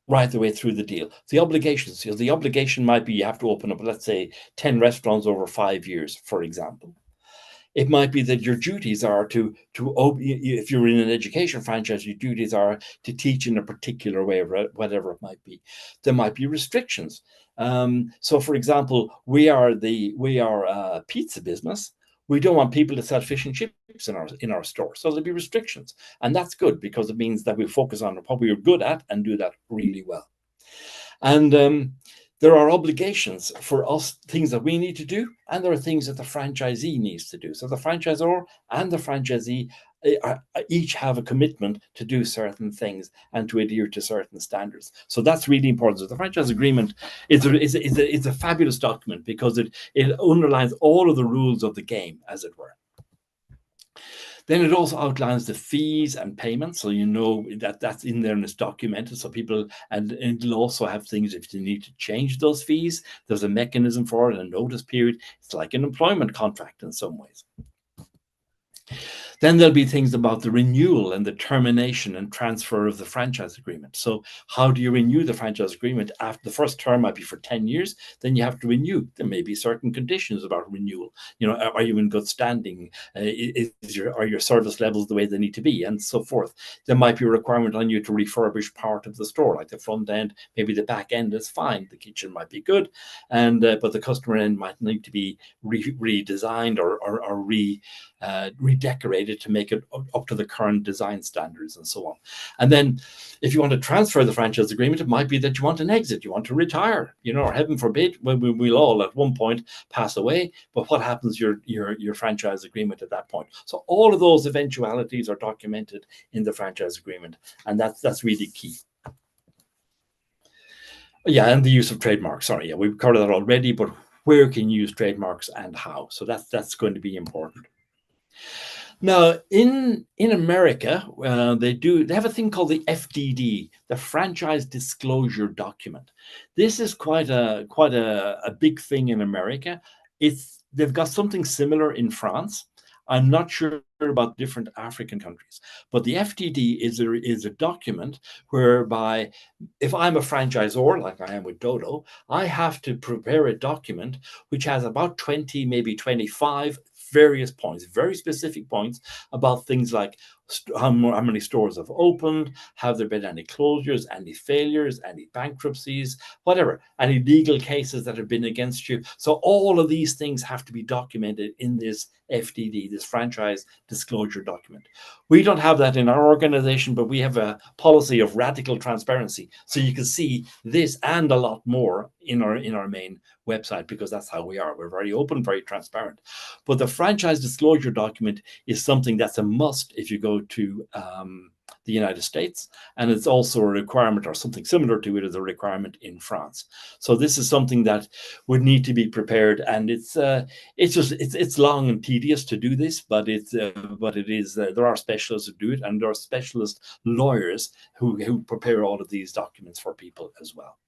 right the way through the deal. The obligations, the obligation might be you have to open up, let's say, 10 restaurants over 5 years, for example. It might be that your duties are if you're in an education franchise, your duties are to teach in a particular way, whatever it might be. There might be restrictions. So, for example, we are a pizza business. We don't want people to sell fish and chips in our store. So there'll be restrictions. And that's good because it means that we focus on what we are good at and do that really well. And there are obligations for us, things that we need to do, and there are things that the franchisee needs to do. So the franchisor and the franchisee each have a commitment to do certain things and to adhere to certain standards. So that's really important. So the franchise agreement is a fabulous document because it underlines all of the rules of the game, as it were. Then it also outlines the fees and payments, so you know that that's in there and it's documented. So people, and it'll also have things if you need to change those fees. There's a mechanism for it, a notice period. It's like an employment contract in some ways. Then there'll be things about the renewal and the termination and transfer of the franchise agreement. So how do you renew the franchise agreement? After the first term might be for 10 years, then you have to renew. There may be certain conditions about renewal. You know, are you in good standing? Are your service levels the way they need to be, and so forth. There might be a requirement on you to refurbish part of the store, like the front end. Maybe the back end is fine. The kitchen might be good, and but the customer end might need to be redesigned or redecorated to make it up to the current design standards and so on. And then if you want to transfer the franchise agreement, it might be that you want an exit, you want to retire, you know, or heaven forbid, we'll all at one point pass away, but what happens your franchise agreement at that point? So all of those eventualities are documented in the franchise agreement, and that's really key. Yeah, and the use of trademarks. Sorry, yeah, we've covered that already, but where can you use trademarks and how? So that's going to be important. Now, in America, they have a thing called the FDD, the Franchise Disclosure Document. This is quite a big thing in America. They've got something similar in France. I'm not sure about different African countries, but the FDD is a document whereby, if I'm a franchisor, like I am with Dodo, I have to prepare a document which has about 20, maybe 25 various points, very specific points about things like how many stores have opened, have there been any closures, any failures, any bankruptcies, whatever, any legal cases that have been against you. So all of these things have to be documented in this FDD, this franchise disclosure document. We don't have that in our organization, but we have a policy of radical transparency. So you can see this and a lot more in our main website, because that's how we are. We're very open, very transparent. But the franchise disclosure document is something that's a must if you go to the United States, and it's also a requirement, or something similar to it as a requirement, in France. So this is something that would need to be prepared, and it's long and tedious to do this, but it is there are specialists who do it, and there are specialist lawyers who prepare all of these documents for people as well.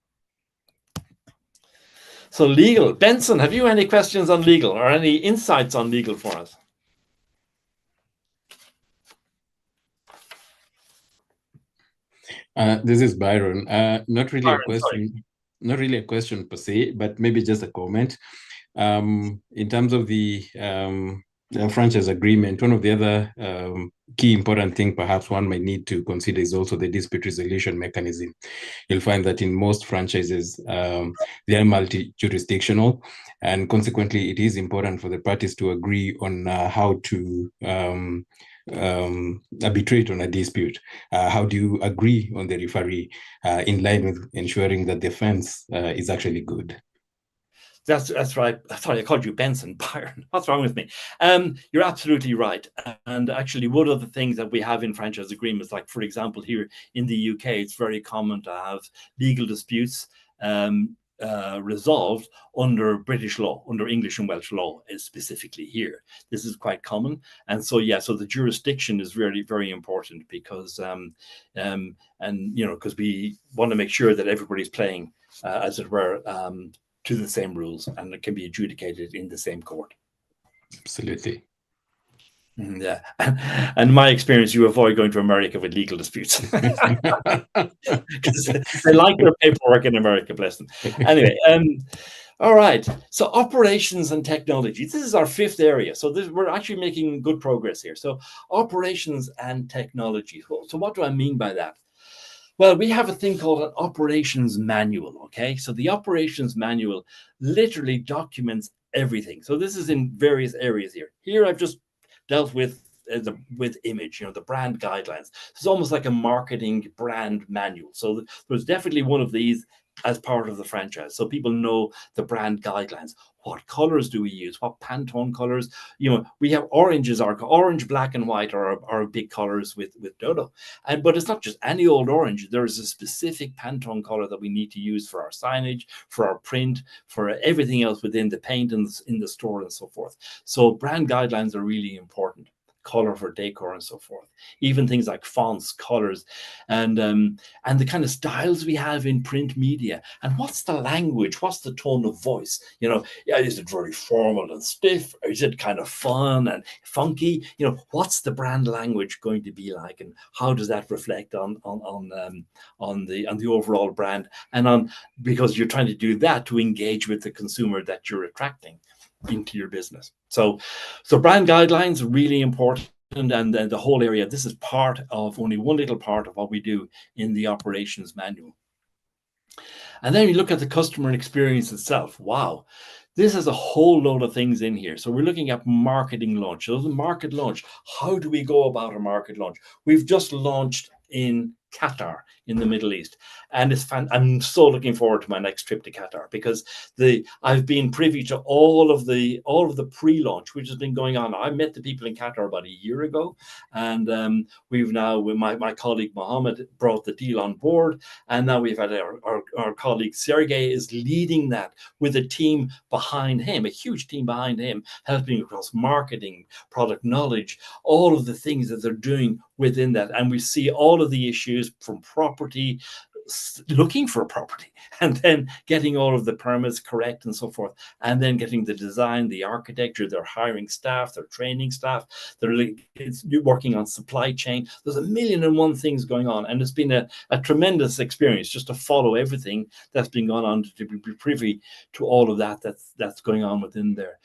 So legal, Benson, have you any questions on legal or any insights on legal for us? This is Byron. Not really Byron, a question, not really a question per se, but maybe just a comment. In terms of the franchise agreement, one of the other key important thing perhaps one might need to consider is also the dispute resolution mechanism. You'll find that in most franchises, they are multi-jurisdictional, and consequently, it is important for the parties to agree on how to arbitrate on a dispute. How do you agree on the referee in line with ensuring that the defense is actually good? That's right. Sorry, I called you Benson. Byron, what's wrong with me? You're absolutely right. And actually, one of the things that we have in franchise agreements, like for example, here in the UK, it's very common to have legal disputes resolved under British law, under English and Welsh law, specifically here. This is quite common, and so so the jurisdiction is really very important, because because we want to make sure that everybody's playing, as it were, to the same rules, and it can be adjudicated in the same court. Absolutely. Yeah, and my experience, you avoid going to America with legal disputes because they like their paperwork in America, bless them. Anyway, all right. So operations and technology. This is our fifth area. So we're actually making good progress here. So operations and technology. So what do I mean by that? Well, we have a thing called an operations manual. Okay, so the operations manual literally documents everything. So this is in various areas here. Here I've just dealt with image, the brand guidelines. It's almost like a marketing brand manual. So there's definitely one of these as part of the franchise, so people know the brand guidelines. What colors do we use? What Pantone colors? We have oranges. Our orange, black, and white are our big colors with Dodo. But it's not just any old orange. There is a specific Pantone color that we need to use for our signage, for our print, for everything else within the paint and in the store and so forth. So brand guidelines are really important. Color for decor and so forth. Even things like fonts, colors, and the kind of styles we have in print media. And what's the language? What's the tone of voice? Is it very formal and stiff? Or is it kind of fun and funky? What's the brand language going to be like, and how does that reflect on the overall brand? And because you're trying to do that to engage with the consumer that you're attracting into your business. So brand guidelines are really important, and the whole area. This is part of only one little part of what we do in the operations manual. And then you look at the customer experience itself. Wow, this is a whole load of things in here. So we're looking at marketing launch. So the market launch, how do we go about a market launch? We've just launched in Qatar in the Middle East, and it's I'm so looking forward to my next trip to Qatar, because I've been privy to all of the pre-launch which has been going on. I met the people in Qatar about a year ago, and we've now, with my colleague Mohammed, brought the deal on board, and now we've had our colleague Sergey is leading that with a team behind him, a huge team behind him, helping across marketing, product knowledge, all of the things that they're doing within that. And we see all of the issues from property, looking for a property, and then getting all of the permits correct and so forth, and then getting the design, the architecture, they're hiring staff, they're training staff, they're working on supply chain. There's a million and one things going on, and it's been a tremendous experience just to follow everything that's been going on, to be privy to all of that's going on within there.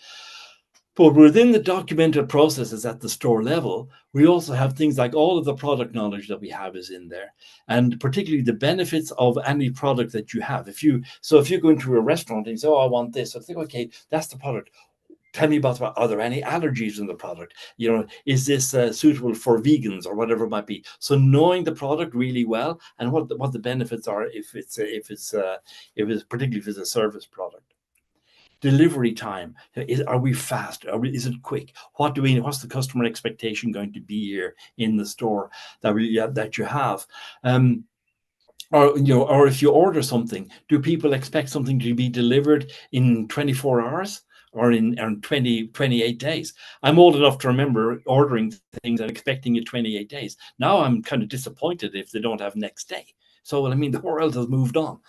But within the documented processes at the store level, we also have things like all of the product knowledge that we have is in there, and particularly the benefits of any product that you have. If you go into a restaurant and you say, "Oh, I want this," I think, okay, that's the product. Tell me about, are there any allergies in the product? Is this suitable for vegans or whatever it might be? So knowing the product really well and what the benefits are, if it's particularly if it's a service product. Delivery time, are we fast? Is it quick? What's the customer expectation going to be here in the store that you have? Or if you order something, do people expect something to be delivered in 24 hours or in 28 days? I'm old enough to remember ordering things and expecting it 28 days. Now I'm kind of disappointed if they don't have next day. So, I mean, the world has moved on.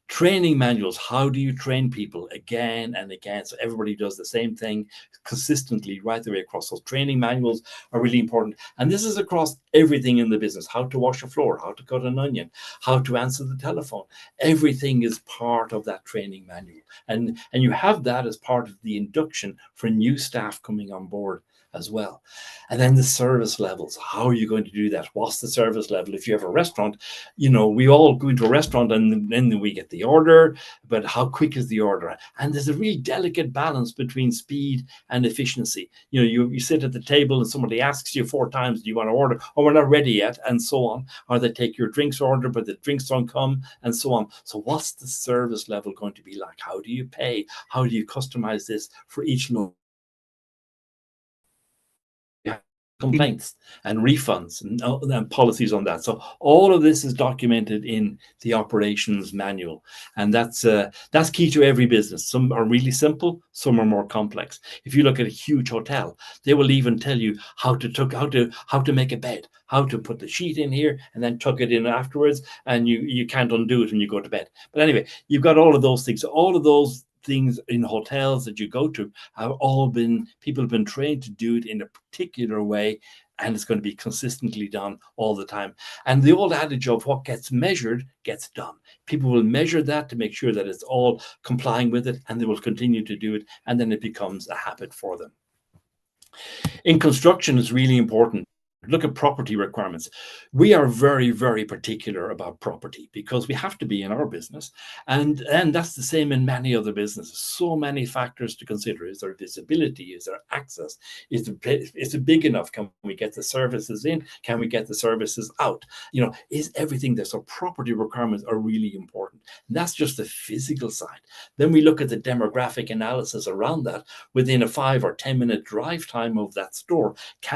Training manuals, how do you train people again and again so everybody does the same thing consistently right the way across? Those training manuals are really important, and this is across everything in the business. How to wash a floor, how to cut an onion, how to answer the telephone, everything is part of that training manual, and you have that as part of the induction for new staff coming on board as well. And then the service levels, how are you going to do that? What's the service level? If you have a restaurant, we all go into a restaurant and then we get the order, but how quick is the order? And there's a really delicate balance between speed and efficiency. You sit at the table and somebody asks you 4 times, do you want to order? Oh, we're not ready yet, and so on. Or they take your drinks order, but the drinks don't come, and so on. So what's the service level going to be like? How do you pay? How do you customize this for each loan? Complaints and refunds and policies on that. So all of this is documented in the operations manual, and that's key to every business. Some are really simple, some are more complex. If you look at a huge hotel, they will even tell you how to make a bed, how to put the sheet in here and then tuck it in afterwards, and you can't undo it when you go to bed. But anyway, you've got all of those things. All of those things in hotels that you go to people have been trained to do it in a particular way, and it's going to be consistently done all the time. And the old adage of what gets measured gets done. People will measure that to make sure that it's all complying with it, and they will continue to do it, and then it becomes a habit for them. In construction, it's really important. Look at property requirements. We are very, very particular about property because we have to be in our business. And that's the same in many other businesses. So many factors to consider. Is there visibility? Is there access? Is it big enough? Can we get the services in? Can we get the services out? Is everything there? So property requirements are really important. And that's just the physical side. Then we look at the demographic analysis around that. Within a 5 or 10 minute drive time of that store,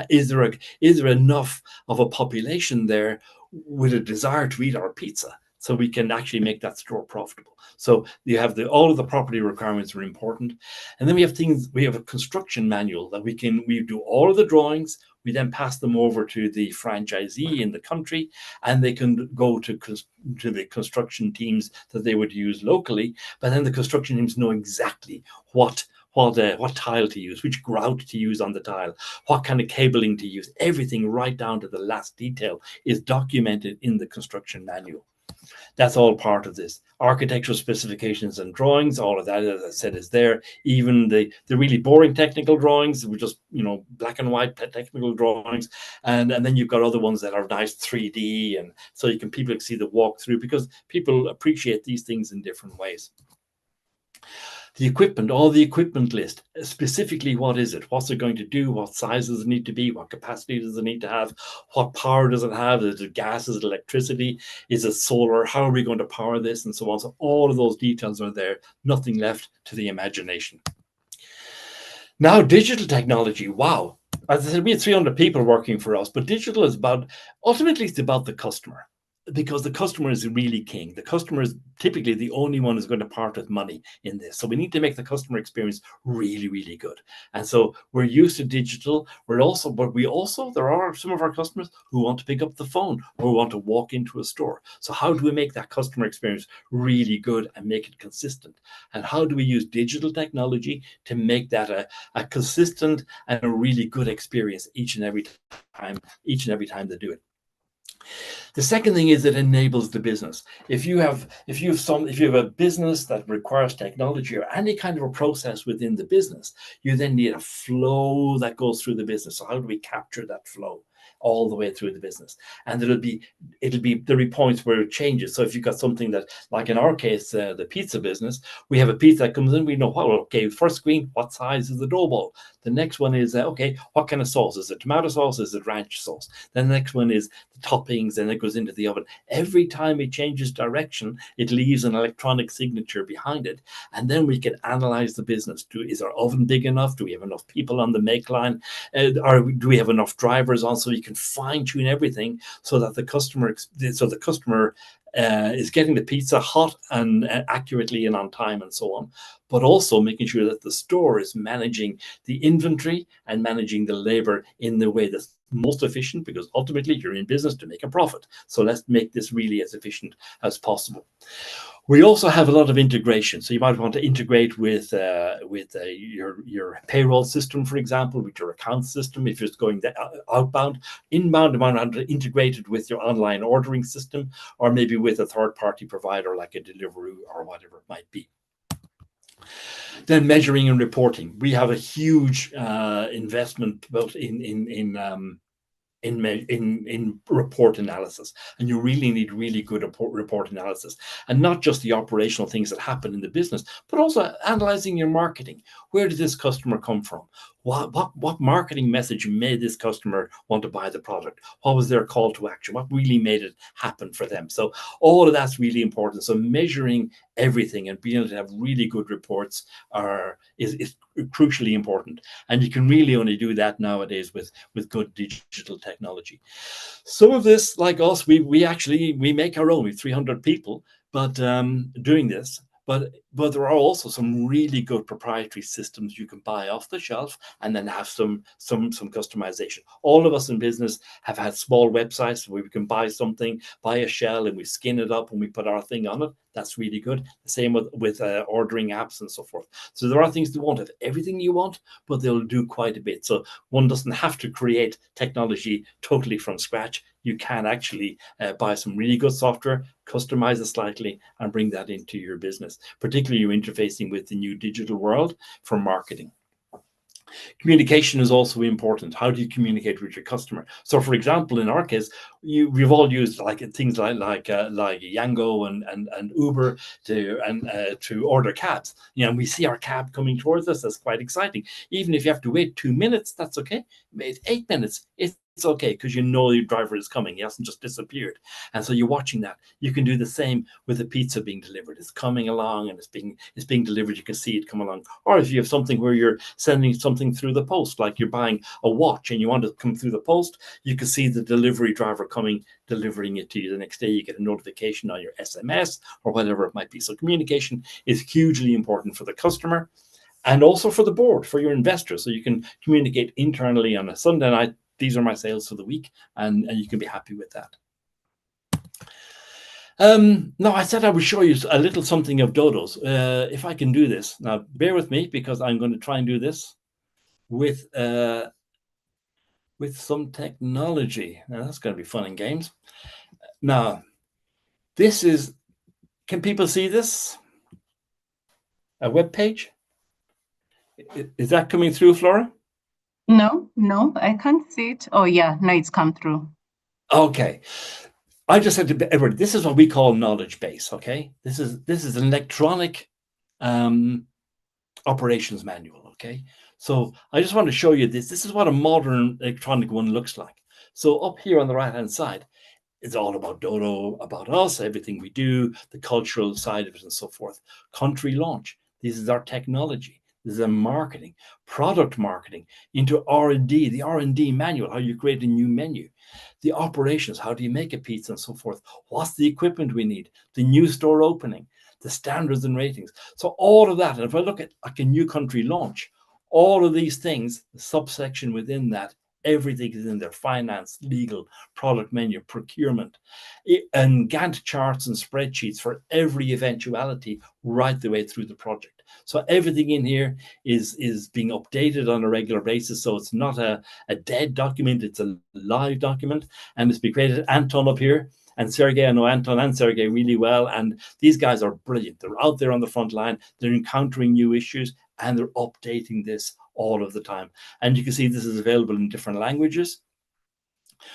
is there enough of a population there with a desire to eat our pizza so we can actually make that store profitable? So you have all of the property requirements are important. And then we have a construction manual that we do all of the drawings. We then pass them over to the franchisee in the country, and they can go to the construction teams that they would use locally. But then the construction teams know exactly what tile to use, which grout to use on the tile, what kind of cabling to use. Everything right down to the last detail is documented in the construction manual. That's all part of this. Architectural specifications and drawings, all of that, as I said, is there. Even the really boring technical drawings, which just black and white technical drawings, and then you've got other ones that are nice 3D, and so people can see the walkthrough, because people appreciate these things in different ways. The equipment, all the equipment list, specifically what is it? What's it going to do? What size does it need to be? What capacity does it need to have? What power does it have? Is it gas? Is it electricity? Is it solar? How are we going to power this? And so on. So all of those details are there. Nothing left to the imagination. Now, digital technology, wow. As I said, we had 300 people working for us, but digital is ultimately it's about the customer, because the customer is really king. The customer is typically the only one who's going to part with money in this. So we need to make the customer experience really, really good. And so we're used to digital. There are some of our customers who want to pick up the phone or want to walk into a store. So how do we make that customer experience really good and make it consistent? And how do we use digital technology to make that a consistent and a really good experience each and every time they do it? The second thing is it enables the business. If you have a business that requires technology or any kind of a process within the business, you then need a flow that goes through the business. So how do we capture that flow all the way through the business? And there'll be points where it changes. So if you've got something that, like in our case, the pizza business, we have a pizza that comes in, we know, well, okay, first screen, what size is the dough ball? The next one is, okay, what kind of sauce? Is it tomato sauce? Is it ranch sauce? Then the next one is the toppings, and it goes into the oven. Every time it changes direction, it leaves an electronic signature behind it. And then we can analyze the business. Is our oven big enough? Do we have enough people on the make line? Do we have enough drivers on? So you can fine tune everything so that the customer is getting the pizza hot and accurately and on time and so on, but also making sure that the store is managing the inventory and managing the labor in the way that's most efficient, because ultimately you're in business to make a profit. So let's make this really as efficient as possible. We also have a lot of integration. So you might want to integrate with your payroll system, for example, with your account system. If it's going outbound, inbound, you might want to integrate it with your online ordering system, or maybe with a third-party provider like a Deliveroo or whatever it might be. Then measuring and reporting. We have a huge investment both in report analysis, and you really need really good report analysis, and not just the operational things that happen in the business, but also analyzing your marketing. Where did this customer come from? What marketing message made this customer want to buy the product? What was their call to action? What really made it happen for them? So all of that's really important. So measuring everything and being able to have really good reports is crucially important. And you can really only do that nowadays with good digital technology. Some of this, like us, we make our own. We have 300 people, but doing this. But there are also some really good proprietary systems you can buy off the shelf and then have some customization. All of us in business have had small websites where we can buy a shell, and we skin it up and we put our thing on it. That's really good. The same with ordering apps and so forth. So there are things that won't have everything you want, but they'll do quite a bit. So one doesn't have to create technology totally from scratch. You can actually buy some really good software, customize it slightly, and bring that into your business, particularly you're interfacing with the new digital world for marketing. Communication is also important. How do you communicate with your customer? So, for example, in our case, we've all used things like Yango and Uber to order cabs. And we see our cab coming towards us. That's quite exciting. Even if you have to wait 2 minutes, that's okay. Wait 8 minutes. It's okay, because you know your driver is coming. He hasn't just disappeared. And so you're watching that. You can do the same with a pizza being delivered. It's coming along and it's being delivered. You can see it come along. Or if you have something where you're sending something through the post, like you're buying a watch and you want it to come through the post, you can see the delivery driver coming, delivering it to you. The next day you get a notification on your SMS or whatever it might be. So communication is hugely important for the customer and also for the board, for your investors. So you can communicate internally on a Sunday night. These are my sales for the week, and you can be happy with that. Now, I said I would show you a little something of Dodo's. If I can do this. Now, bear with me, because I'm going to try and do this with some technology. Now, that's going to be fun and games. Now, this is, can people see this? A web page? Is that coming through, Flora? No, I can't see it. Oh, yeah, no, it's come through. Okay. I just said to everybody, this is what we call knowledge base, okay? This is an electronic operations manual. Okay, so I just want to show you this. This is what a modern electronic one looks like. So up here on the right hand side, it's all about Dodo, about us, everything we do, the cultural side of it, and so forth. Country launch. This is our technology. This is a marketing, product marketing, into R&D, the R&D manual, how you create a new menu. The operations, how do you make a pizza, and so forth. What's the equipment we need? The new store opening, the standards and ratings. So all of that, and if I look at like a new country launch, all of these things, the subsection within that, everything is in there: finance, legal, product menu, procurement, and Gantt charts and spreadsheets for every eventuality right the way through the project. So everything in here is being updated on a regular basis. So it's not a dead document, it's a live document, and it's been created. Anton up here and Sergey, I know Anton and Sergey really well, and these guys are brilliant. They're out there on the front line, they're encountering new issues, and they're updating this all of the time. And you can see this is available in different languages.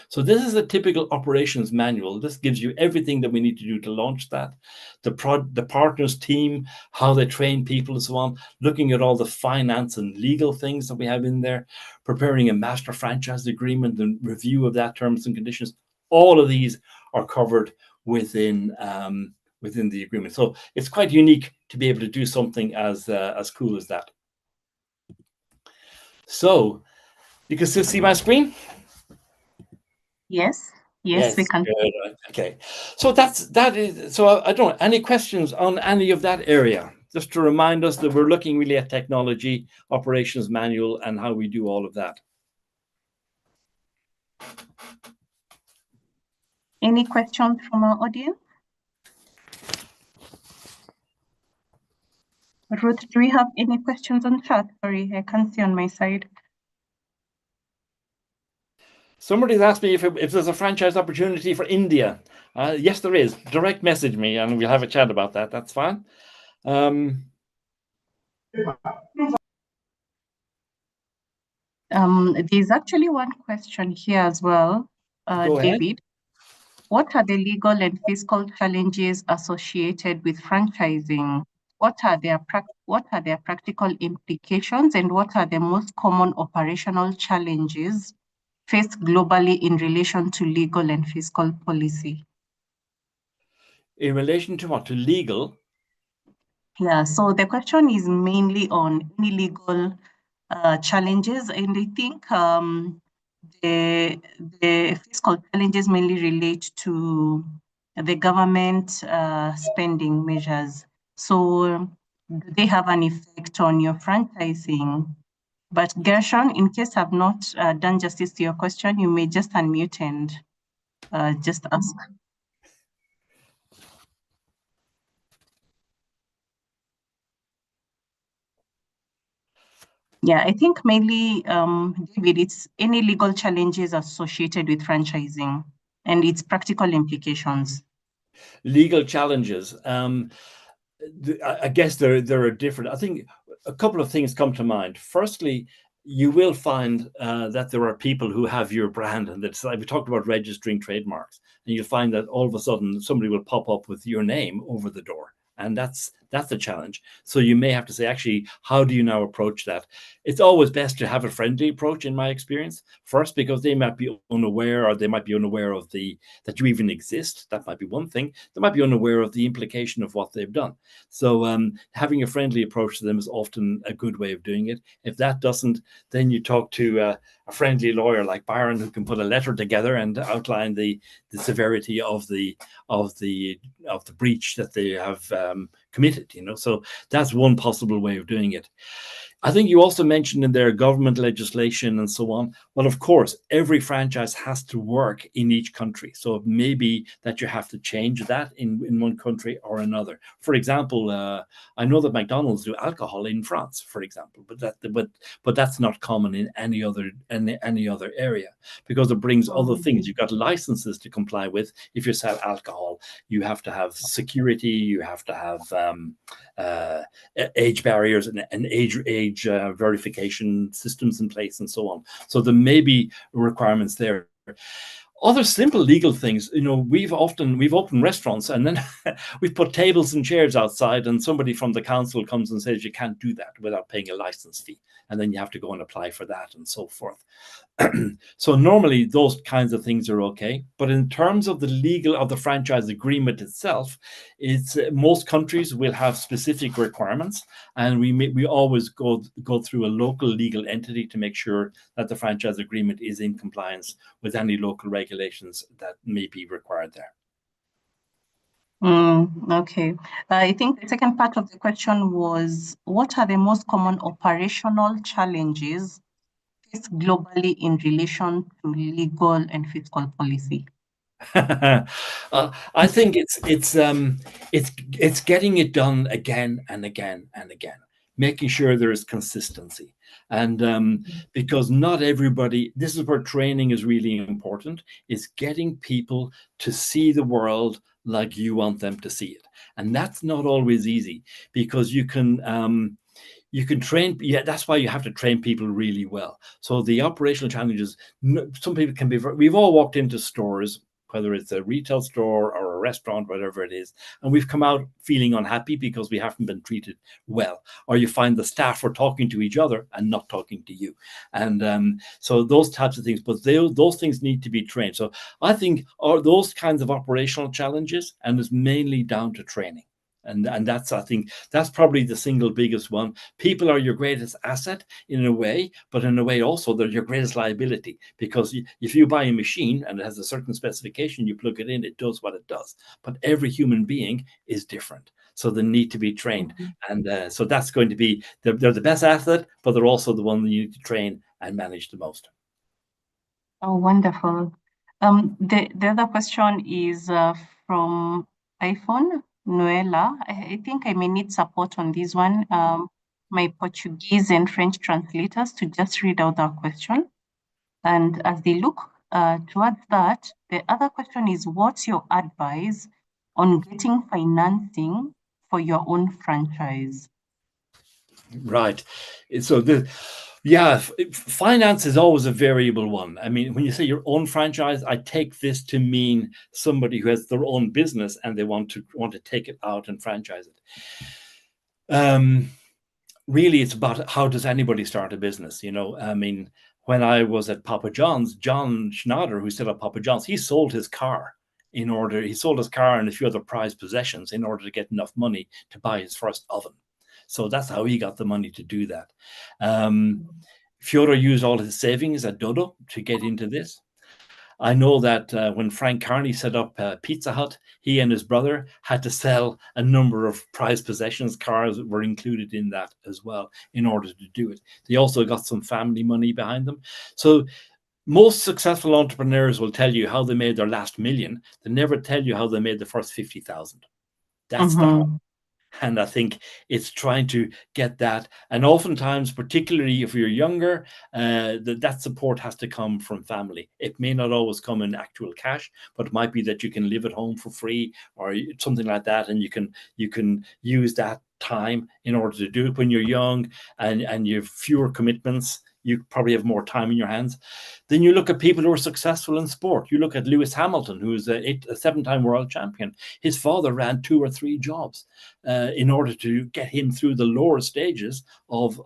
So this is a typical operations manual. This gives you everything that we need to do to launch that. The partners team, how they train people and so on, looking at all the finance and legal things that we have in there, preparing a master franchise agreement and review of that, terms and conditions. All of these are covered within within the agreement. So it's quite unique to be able to do something as cool as that. So you can still see my screen? Yes, yes, we can. Good. Okay. So that is, so I don't know, any questions on any of that area? Just to remind us that we're looking really at technology, operations manual, and how we do all of that. Any questions from our audience? Ruth, do we have any questions on chat? Sorry, I can't see on my side. Somebody's asked me if there's a franchise opportunity for India. Yes, there is. Direct message me and we'll have a chat about that. That's fine. There's actually one question here as well, Go ahead. David. What are the legal and fiscal challenges associated with franchising? What are their practical implications, and what are the most common operational challenges faced globally in relation to legal and fiscal policy? In relation to what? To legal? Yeah, so the question is mainly on any legal challenges, and I think the fiscal challenges mainly relate to the government spending measures. So do they have an effect on your franchising? But Gershon, in case I've not done justice to your question, you may just unmute and just ask. Yeah, I think mainly, David, it's any legal challenges associated with franchising and its practical implications. Legal challenges. I guess there are different. I think a couple of things come to mind. Firstly, you will find that there are people who have your brand, and that's like we talked about registering trademarks, and you'll find that all of a sudden somebody will pop up with your name over the door. And that's a challenge. So you may have to say, actually, how do you now approach that? It's always best to have a friendly approach, in my experience, first, because they might be unaware, or they might be unaware of that you even exist. That might be one thing. They might be unaware of the implication of what they've done. So having a friendly approach to them is often a good way of doing it. If that doesn't, then you talk to a friendly lawyer like Byron, who can put a letter together and outline the severity of the breach that they have committed. So that's one possible way of doing it. I think you also mentioned in there government legislation and so on. Well, of course, every franchise has to work in each country. So it may be that you have to change that in one country or another. For example, I know that McDonald's do alcohol in France, for example, but that's not common in any other area, because it brings other things. You've got licenses to comply with. If you sell alcohol, you have to have security, you have to have age barriers and age verification systems in place and so on. So there may be requirements there. Other simple legal things, we've opened restaurants, and then we've put tables and chairs outside, and somebody from the council comes and says you can't do that without paying a license fee, and then you have to go and apply for that and so forth. So normally those kinds of things are okay, but in terms of the franchise agreement itself, it's most countries will have specific requirements, and we always go through a local legal entity to make sure that the franchise agreement is in compliance with any local regulations that may be required there. Okay. I think the second part of the question was, what are the most common operational challenges faced globally in relation to legal and fiscal policy? I think it's getting it done again and again and again, making sure there is consistency. And because not everybody, this is where training is really important, is getting people to see the world like you want them to see it. And that's not always easy, because you can train. That's why you have to train people really well. So the operational challenges, some people can be, we've all walked into stores, whether it's a retail store or a restaurant, whatever it is, and we've come out feeling unhappy because we haven't been treated well, or you find the staff are talking to each other and not talking to you. And so those types of things, but those things need to be trained. So I think those kinds of operational challenges, and it's mainly down to training. And I think that's probably the single biggest one. People are your greatest asset in a way, but in a way also they're your greatest liability, because if you buy a machine and it has a certain specification, you plug it in, it does what it does. But every human being is different, so they need to be trained. And so that's going to be, they're the best asset, but they're also the one that you need to train and manage the most. Oh, wonderful. The other question is from iPhone. Noela, I think I may need support on this one. My Portuguese and French translators to just read out our question. And as they look towards that, the other question is, what's your advice on getting financing for your own franchise? Right. So finance is always a variable one. I mean, when you say your own franchise, I take this to mean somebody who has their own business and they want to take it out and franchise it. Really, it's about how does anybody start a business? I mean, when I was at Papa John's, John Schneider, who set up Papa John's, he sold his car and a few other prized possessions in order to get enough money to buy his first oven. So that's how he got the money to do that. Fyodor used all his savings at Dodo to get into this. I know that when Frank Carney set up Pizza Hut, he and his brother had to sell a number of prized possessions. Cars were included in that as well in order to do it. They also got some family money behind them. So most successful entrepreneurs will tell you how they made their last million. They never tell you how they made the first 50,000. That's the hard. And I think it's trying to get that. And oftentimes, particularly if you're younger, that support has to come from family. It may not always come in actual cash, but it might be that you can live at home for free or something like that. And you can use that time in order to do it when you're young and you have fewer commitments. You probably have more time in your hands. Then you look at people who are successful in sport. You look at Lewis Hamilton, who is a 7-time world champion. His father ran 2 or 3 jobs in order to get him through the lower stages of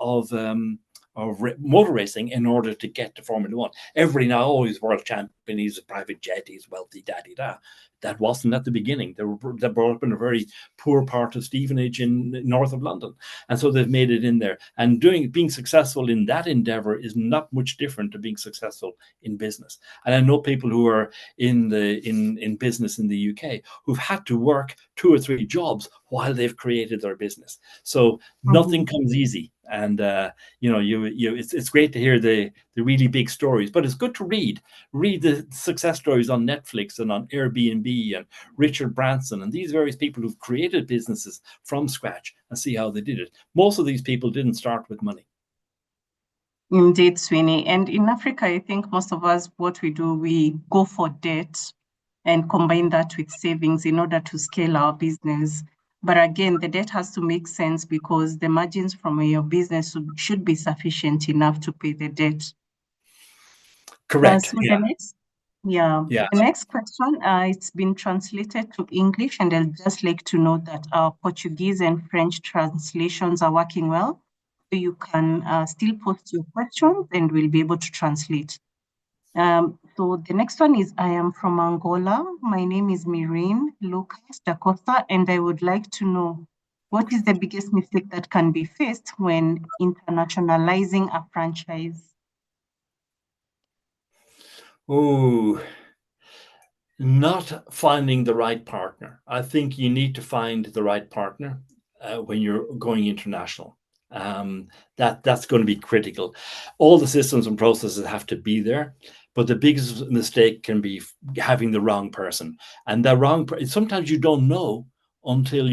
motor racing in order to get to Formula 1. Everybody now, he's world champion, he's a private jet, he's wealthy, da-di-da. That wasn't at the beginning. They brought up in a very poor part of Stevenage in north of London. And so they've made it in there. And being successful in that endeavor is not much different to being successful in business. And I know people who are in business in the UK who've had to work 2 or 3 jobs while they've created their business. So nothing comes easy. And it's great to hear the really big stories, but it's good to read the success stories on Netflix and on Airbnb and Richard Branson and these various people who've created businesses from scratch and see how they did it. Most of these people didn't start with money. Indeed, Sweeney. And in Africa, I think most of us, what we do, we go for debt and combine that with savings in order to scale our business. But again, the debt has to make sense because the margins from your business should be sufficient enough to pay the debt. Correct. The next Yeah. Yeah. The next question, it's been translated to English, and I'd just like to note that our Portuguese and French translations are working well. So you can still post your questions and we'll be able to translate. So the next one is, I am from Angola. My name is Mireen Lucas da Costa, and I would like to know, what is the biggest mistake that can be faced when internationalizing a franchise? Oh, not finding the right partner. I think you need to find the right partner when you're going international. That's going to be critical. All the systems and processes have to be there, but the biggest mistake can be having the wrong person. And the wrong sometimes you don't know until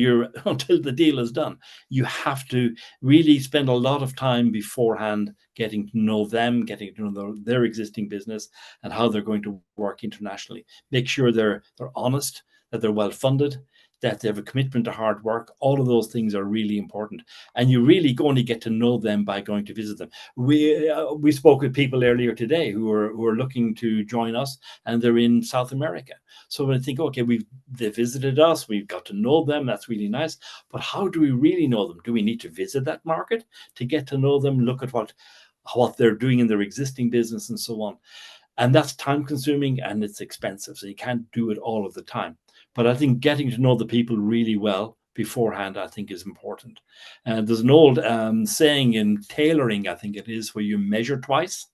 until the deal is done. You have to really spend a lot of time beforehand getting to know them, getting to know their existing business and how they're going to work internationally. Make sure they're honest, that they're well funded, that they have a commitment to hard work. All of those things are really important, and you really only get to know them by going to visit them. We spoke with people earlier today who are looking to join us, and they're in South America. So when I think, okay, they visited us, we've got to know them. That's really nice. But how do we really know them? Do we need to visit that market to get to know them? Look at what they're doing in their existing business and so on. And that's time consuming and it's expensive. So you can't do it all of the time. But I think getting to know the people really well beforehand, I think, is important. And there's an old saying in tailoring, I think it is, where you measure twice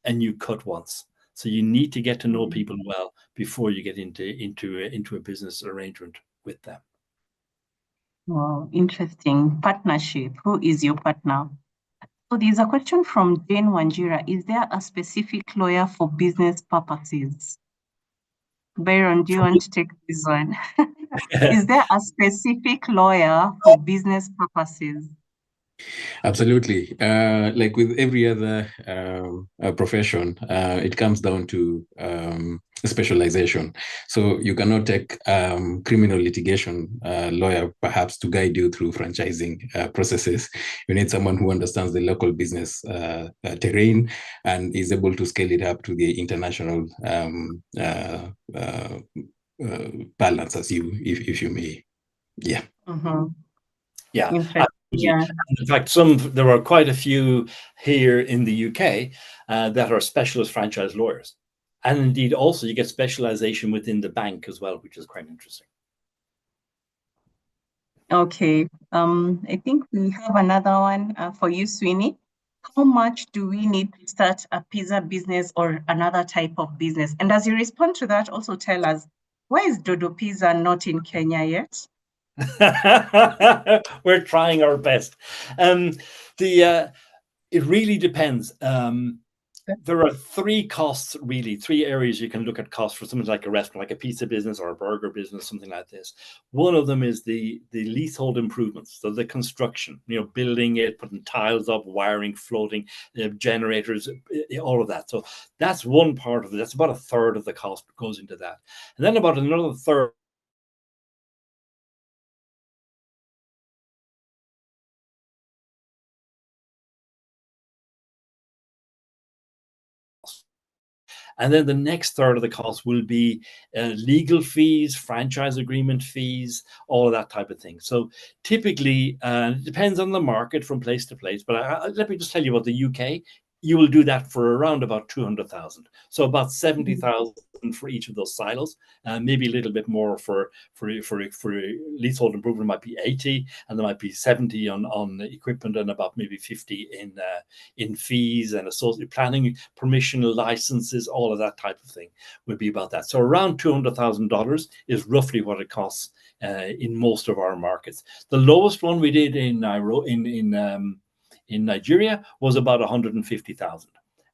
and you cut once. So you need to get to know people well before you get into a business arrangement with them. Wow, interesting. Partnership. Who is your partner? So there's a question from Jane Wanjira. Is there a specific lawyer for business purposes? Byron, do you want to take this one? Is there a specific lawyer for business purposes? Absolutely. Like with every other profession, it comes down to specialization. So you cannot take criminal litigation lawyer perhaps to guide you through franchising processes. You need someone who understands the local business terrain and is able to scale it up to the international balance, if you may. Yeah. Mm-hmm. Yeah. Yeah. In fact, there are quite a few here in the UK that are specialist franchise lawyers. And indeed, also you get specialization within the bank as well, which is quite interesting. Okay. I think we have another one for you, Sweeney. How much do we need to start a pizza business or another type of business? And as you respond to that, also tell us, why is Dodo Pizza not in Kenya yet? We're trying our best. It really depends. There are three areas you can look at costs for something like a restaurant, like a pizza business or a burger business, something like this. One of them is the leasehold improvements, so the construction, building it, putting tiles up, wiring, floating, generators, all of that. So that's one part of it. That's about a third of the cost goes into that. And then about another third and then the next third of the cost will be legal fees, franchise agreement fees, all of that type of thing. So typically, it depends on the market from place to place. But let me just tell you about the UK. You will do that for around about 200,000. So about 70,000 for each of those silos. Maybe a little bit more for leasehold improvement might be 80, and there might be 70 on equipment, and about maybe 50 in fees and associated planning, permission, licenses, all of that type of thing would be about that. So around $200,000 is roughly what it costs in most of our markets. The lowest one we did in Nigeria was about 150,000.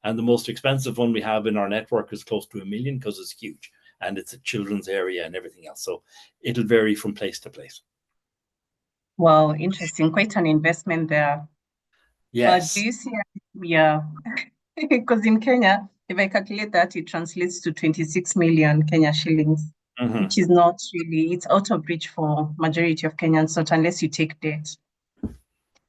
And the most expensive one we have in our network is close to $1 million because it's huge and it's a children's area and everything else. So it'll vary from place to place. Wow, interesting. Quite an investment there. Yes. Do you see? Yeah, because in Kenya, if I calculate that, it translates to 26 million Kenya shillings, which is not really, it's out of reach for majority of Kenyans, not unless you take debt.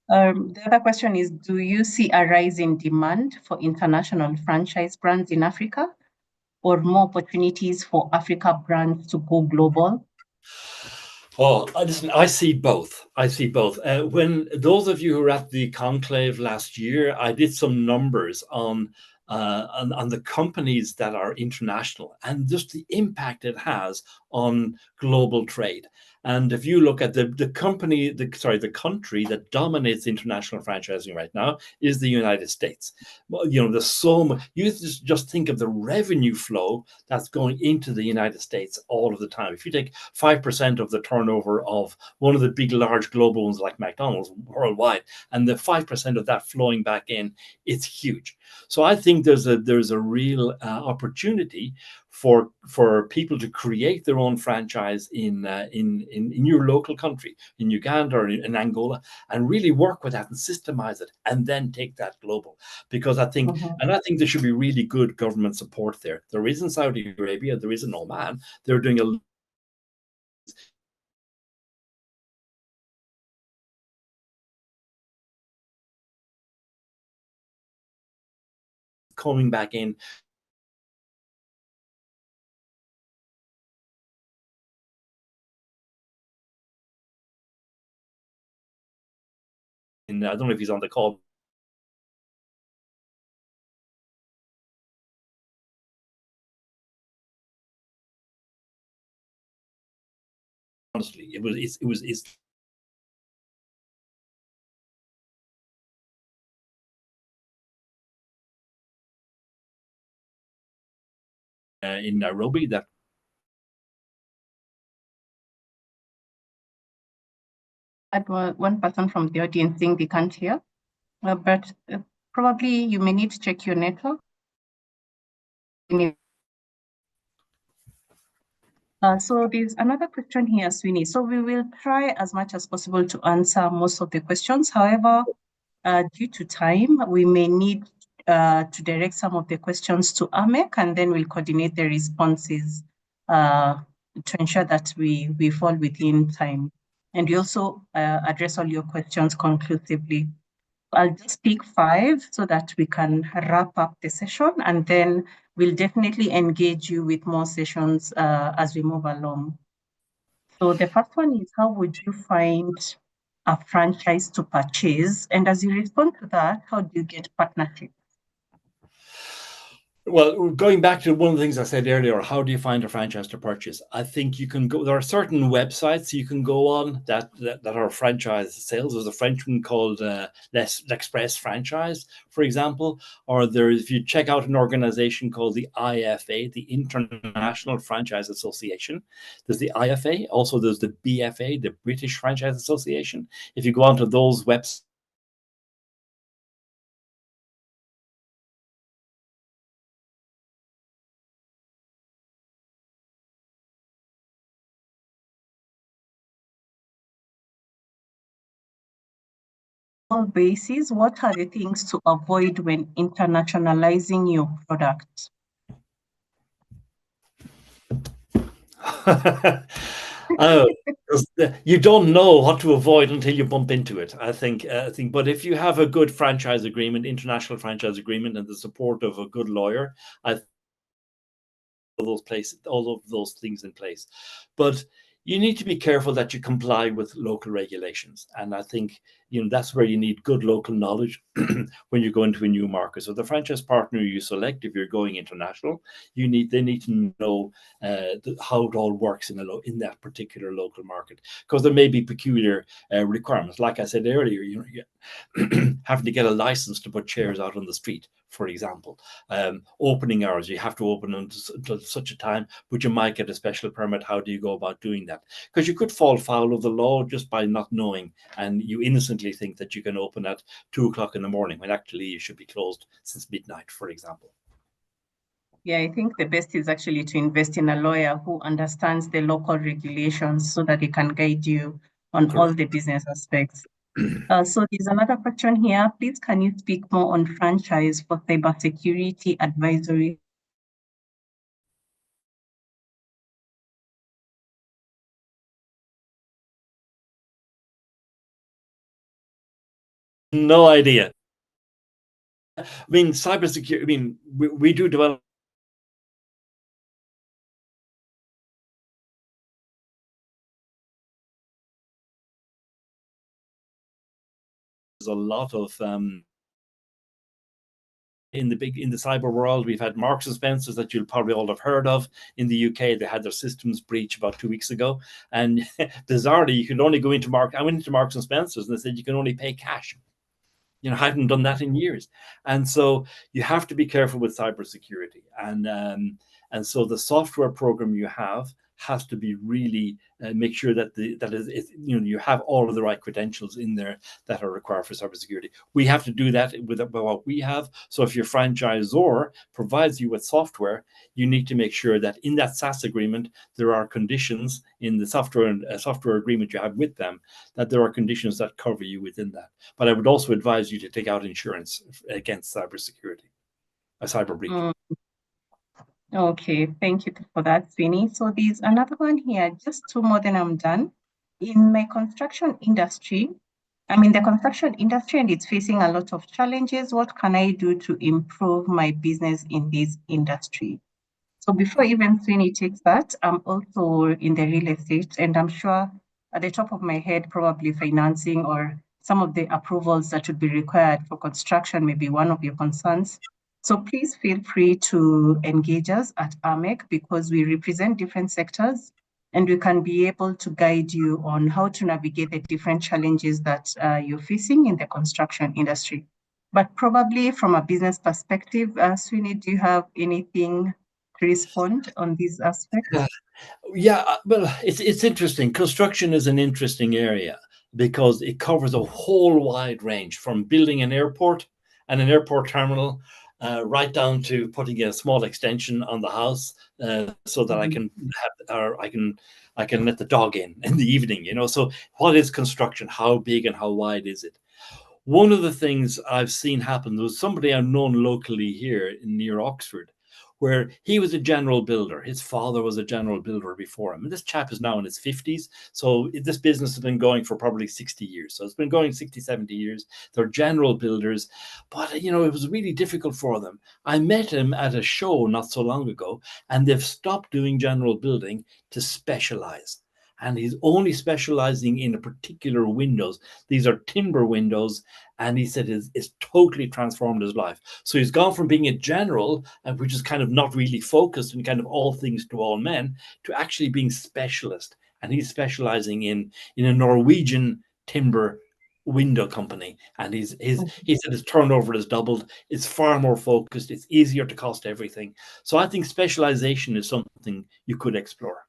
The other question is, do you see a rise in demand for international franchise brands in Africa? or more opportunities for Africa brands to go global? Oh, listen, I see both. I see both. When those of you who were at the conclave last year, I did some numbers on the companies that are international and just the impact it has on global trade. And if you look at the country that dominates international franchising right now is the United States. Well, there's so much. You just think of the revenue flow that's going into the United States all of the time. If you take 5% of the turnover of one of the big, large global ones like McDonald's worldwide, and the 5% of that flowing back in, it's huge. So I think there's a real opportunity for people to create their own franchise in your local country, in Uganda or in Angola, and really work with that and systemize it, and then take that global. Because I think there should be really good government support there. There is in Saudi Arabia, there is in Oman. They're doing a coming back in. I don't know if he's on the call. Honestly, it's in Nairobi that One person from the audience saying they can't hear, but probably you may need to check your network. So there's another question here, Sweeney. So we will try as much as possible to answer most of the questions. However, due to time, we may need to direct some of the questions to Aamecc, and then we'll coordinate the responses to ensure that we fall within time. And we also address all your questions conclusively. I'll just pick 5 so that we can wrap up the session, and then we'll definitely engage you with more sessions as we move along. So the first one is, how would you find a franchise to purchase? And as you respond to that, how do you get partnerships? Well, going back to one of the things I said earlier, how do you find a franchise to purchase? I think you can go, there are certain websites you can go on that are franchise sales. There's a French one called L'Express Franchise, for example, or if you check out an organization called the IFA, the International Franchise Association, there's the IFA, also there's the BFA, the British Franchise Association. If you go onto those websites, basis, what are the things to avoid when internationalizing your product? You don't know what to avoid until you bump into it. I think. But if you have a good franchise agreement, international franchise agreement, and the support of a good lawyer, all of those things in place. But you need to be careful that you comply with local regulations, and I think that's where you need good local knowledge when you go into a new market. So the franchise partner you select, if you're going international, they need to know how it all works in that particular local market, because there may be peculiar requirements. Like I said earlier, you having to get a license to put chairs out on the street, for example. Opening hours, you have to open until such a time, but you might get a special permit. How do you go about doing that? Because you could fall foul of the law just by not knowing, and you innocently think that you can open at 2:00 in the morning when actually you should be closed since midnight, for example. Yeah, I think the best is actually to invest in a lawyer who understands the local regulations so that he can guide you on Correct. all the business aspects. So there's another question here. Please, can you speak more on franchise for cybersecurity advisory? No idea. I mean, cybersecurity. I mean, we do develop a lot of in the cyber world. We've had Marks and Spencers that you'll probably all have heard of. In the UK, they had their systems breach about 2 weeks ago, and bizarrely, you could only go into I went into Marks and Spencers, and they said you can only pay cash. You know, I hadn't done that in years, and so you have to be careful with cybersecurity, and so the software program you have has to be really make sure that you have all of the right credentials in there that are required for cybersecurity. We have to do that with what we have. So if your franchisor provides you with software, you need to make sure that in that SaaS agreement there are conditions in the software agreement you have with them, that there are conditions that cover you within that. But I would also advise you to take out insurance against cybersecurity, a cyber breach. Okay, thank you for that, Sweeney. So there's another one here, just 2 more, then I'm done. In my construction industry, I'm in the construction industry and it's facing a lot of challenges. What can I do to improve my business in this industry? So before even Sweeney takes that, I'm also in the real estate, and I'm sure at the top of my head, probably financing or some of the approvals that would be required for construction may be one of your concerns. So please feel free to engage us at Aamecc, because we represent different sectors and we can be able to guide you on how to navigate the different challenges that you're facing in the construction industry. But probably from a business perspective, Sweeney, do you have anything to respond on these aspects? Yeah, well, it's interesting. Construction is an interesting area because it covers a whole wide range, from building an airport and an airport terminal, right down to putting a small extension on the house so that I can let the dog in the evening. You know, so what is construction? How big and how wide is it? One of the things I've seen happen, there was somebody I've known locally here near Oxford, where he was a general builder. His father was a general builder before him. And this chap is now in his 50s. So this business has been going for probably 60 years. So it's been going 60, 70 years. They're general builders. But, you know, it was really difficult for them. I met him at a show not so long ago, and they've stopped doing general building to specialize. And he's only specializing in a particular windows. These are timber windows. And he said it's totally transformed his life. So he's gone from being a general, which is kind of not really focused and kind of all things to all men, to actually being specialist. And he's specializing in a Norwegian timber window company. And he said his turnover has doubled. It's far more focused. It's easier to cost everything. So I think specialization is something you could explore.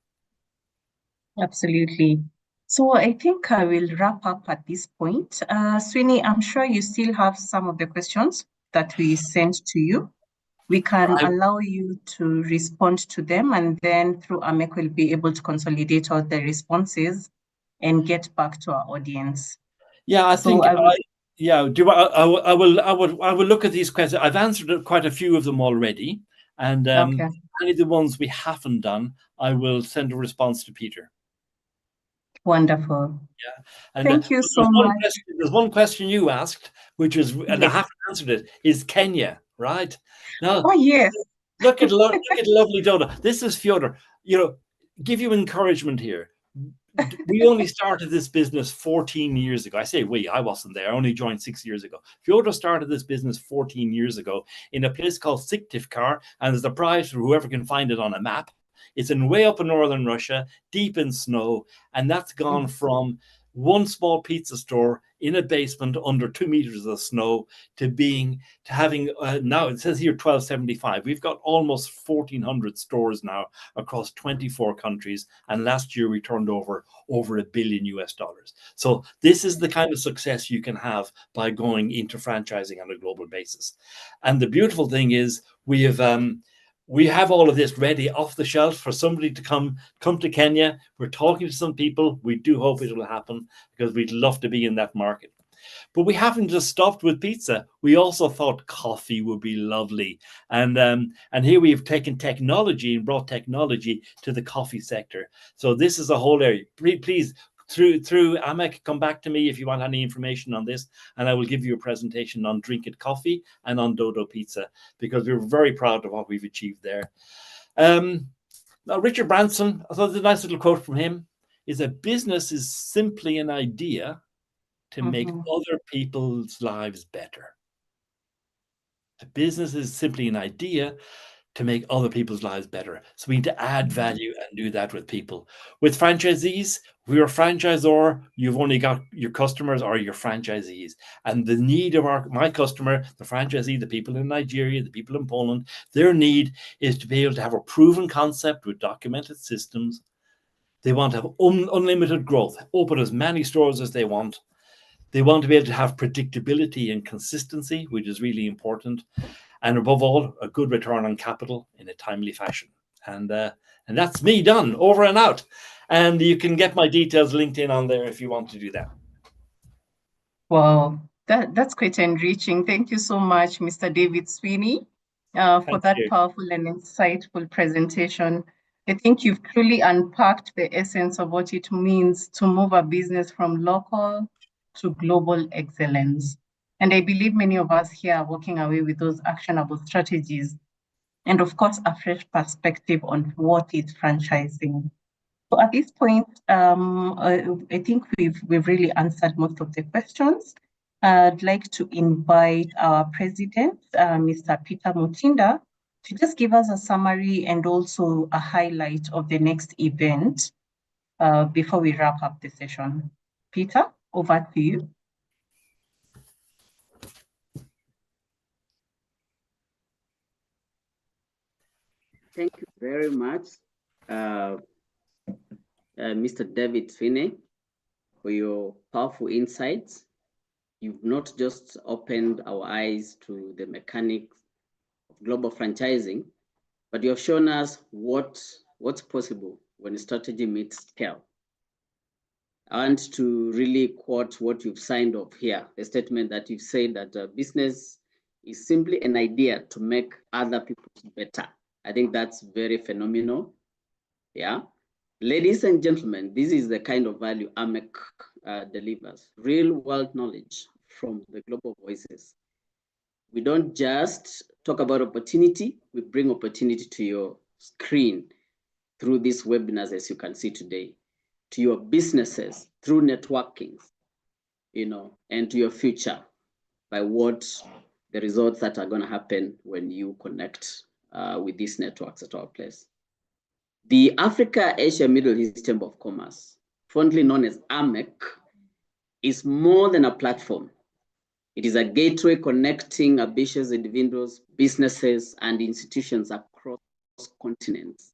Absolutely. So I think I will wrap up at this point. Sweeney, I'm sure you still have some of the questions that we sent to you. We can allow you to respond to them, and then through Aamecc we'll be able to consolidate all the responses and get back to our audience. Yeah, I think. I will look at these questions. I've answered quite a few of them already, and any of the ones we haven't done, I will send a response to Peter. Wonderful. Yeah, and thank you so much. There's one question you asked, which is, and I haven't answered it, is Kenya, right? Now, oh yes. look at lovely Dodo. This is Fyodor. You know, give you encouragement here. We only started this business 14 years ago. I say we, I wasn't there. I only joined 6 years ago. Fyodor started this business 14 years ago in a place called Syktyvkar, and there's a prize for whoever can find it on a map. It's way up in northern Russia, deep in snow, and that's gone from one small pizza store in a basement under 2 meters of snow to having now it says here 1275. We've got almost 1,400 stores now across 24 countries, and last year we turned over $1 billion. So this is the kind of success you can have by going into franchising on a global basis. And the beautiful thing is we have all of this ready off the shelf for somebody to come to Kenya. We're talking to some people. We do hope it will happen, because we'd love to be in that market. But we haven't just stopped with pizza. We also thought coffee would be lovely. And here we have taken technology and brought technology to the coffee sector. So this is a whole area. Please, through Aamecc, come back to me if you want any information on this, and I will give you a presentation on Drink It Coffee and on Dodo Pizza, because we're very proud of what we've achieved there. Now, Richard Branson, I thought a nice little quote from him is, a business is simply an idea to make other people's lives better. The business is simply an idea to make other people's lives better. So we need to add value and do that with people. With franchisees, if you're a franchisor, you've only got your customers or your franchisees. And the need of my customer, the franchisee, the people in Nigeria, the people in Poland, their need is to be able to have a proven concept with documented systems. They want to have unlimited growth, open as many stores as they want. They want to be able to have predictability and consistency, which is really important. And above all, a good return on capital in a timely fashion. And that's me done, over and out. And you can get my details linked in on there if you want to do that. Wow, that's quite enriching. Thank you so much, Mr. David Sweeney, for that powerful and insightful presentation. I think you've truly unpacked the essence of what it means to move a business from local to global excellence. And I believe many of us here are walking away with those actionable strategies and, of course, a fresh perspective on what is franchising. So at this point, I think we've really answered most of the questions. I'd like to invite our president, Mr. Peter Mutinda, to just give us a summary and also a highlight of the next event before we wrap up the session. Peter, over to you. Thank you very much, Mr. David Sweeney, for your powerful insights. You've not just opened our eyes to the mechanics of global franchising, but you have shown us what's possible when strategy meets scale. I want to really quote what you've signed off here, the statement that you've said that business is simply an idea to make other people better. I think that's very phenomenal. Yeah. Ladies and gentlemen, this is the kind of value Aamecc delivers. Real world knowledge from the global voices. We don't just talk about opportunity, we bring opportunity to your screen through these webinars, as you can see today, to your businesses through networking, and to your future by what the results that are going to happen when you connect with these networks at our place. The Africa, Asia, Middle East Chamber of Commerce, fondly known as Aamecc, is more than a platform. It is a gateway connecting ambitious individuals, businesses, and institutions across continents.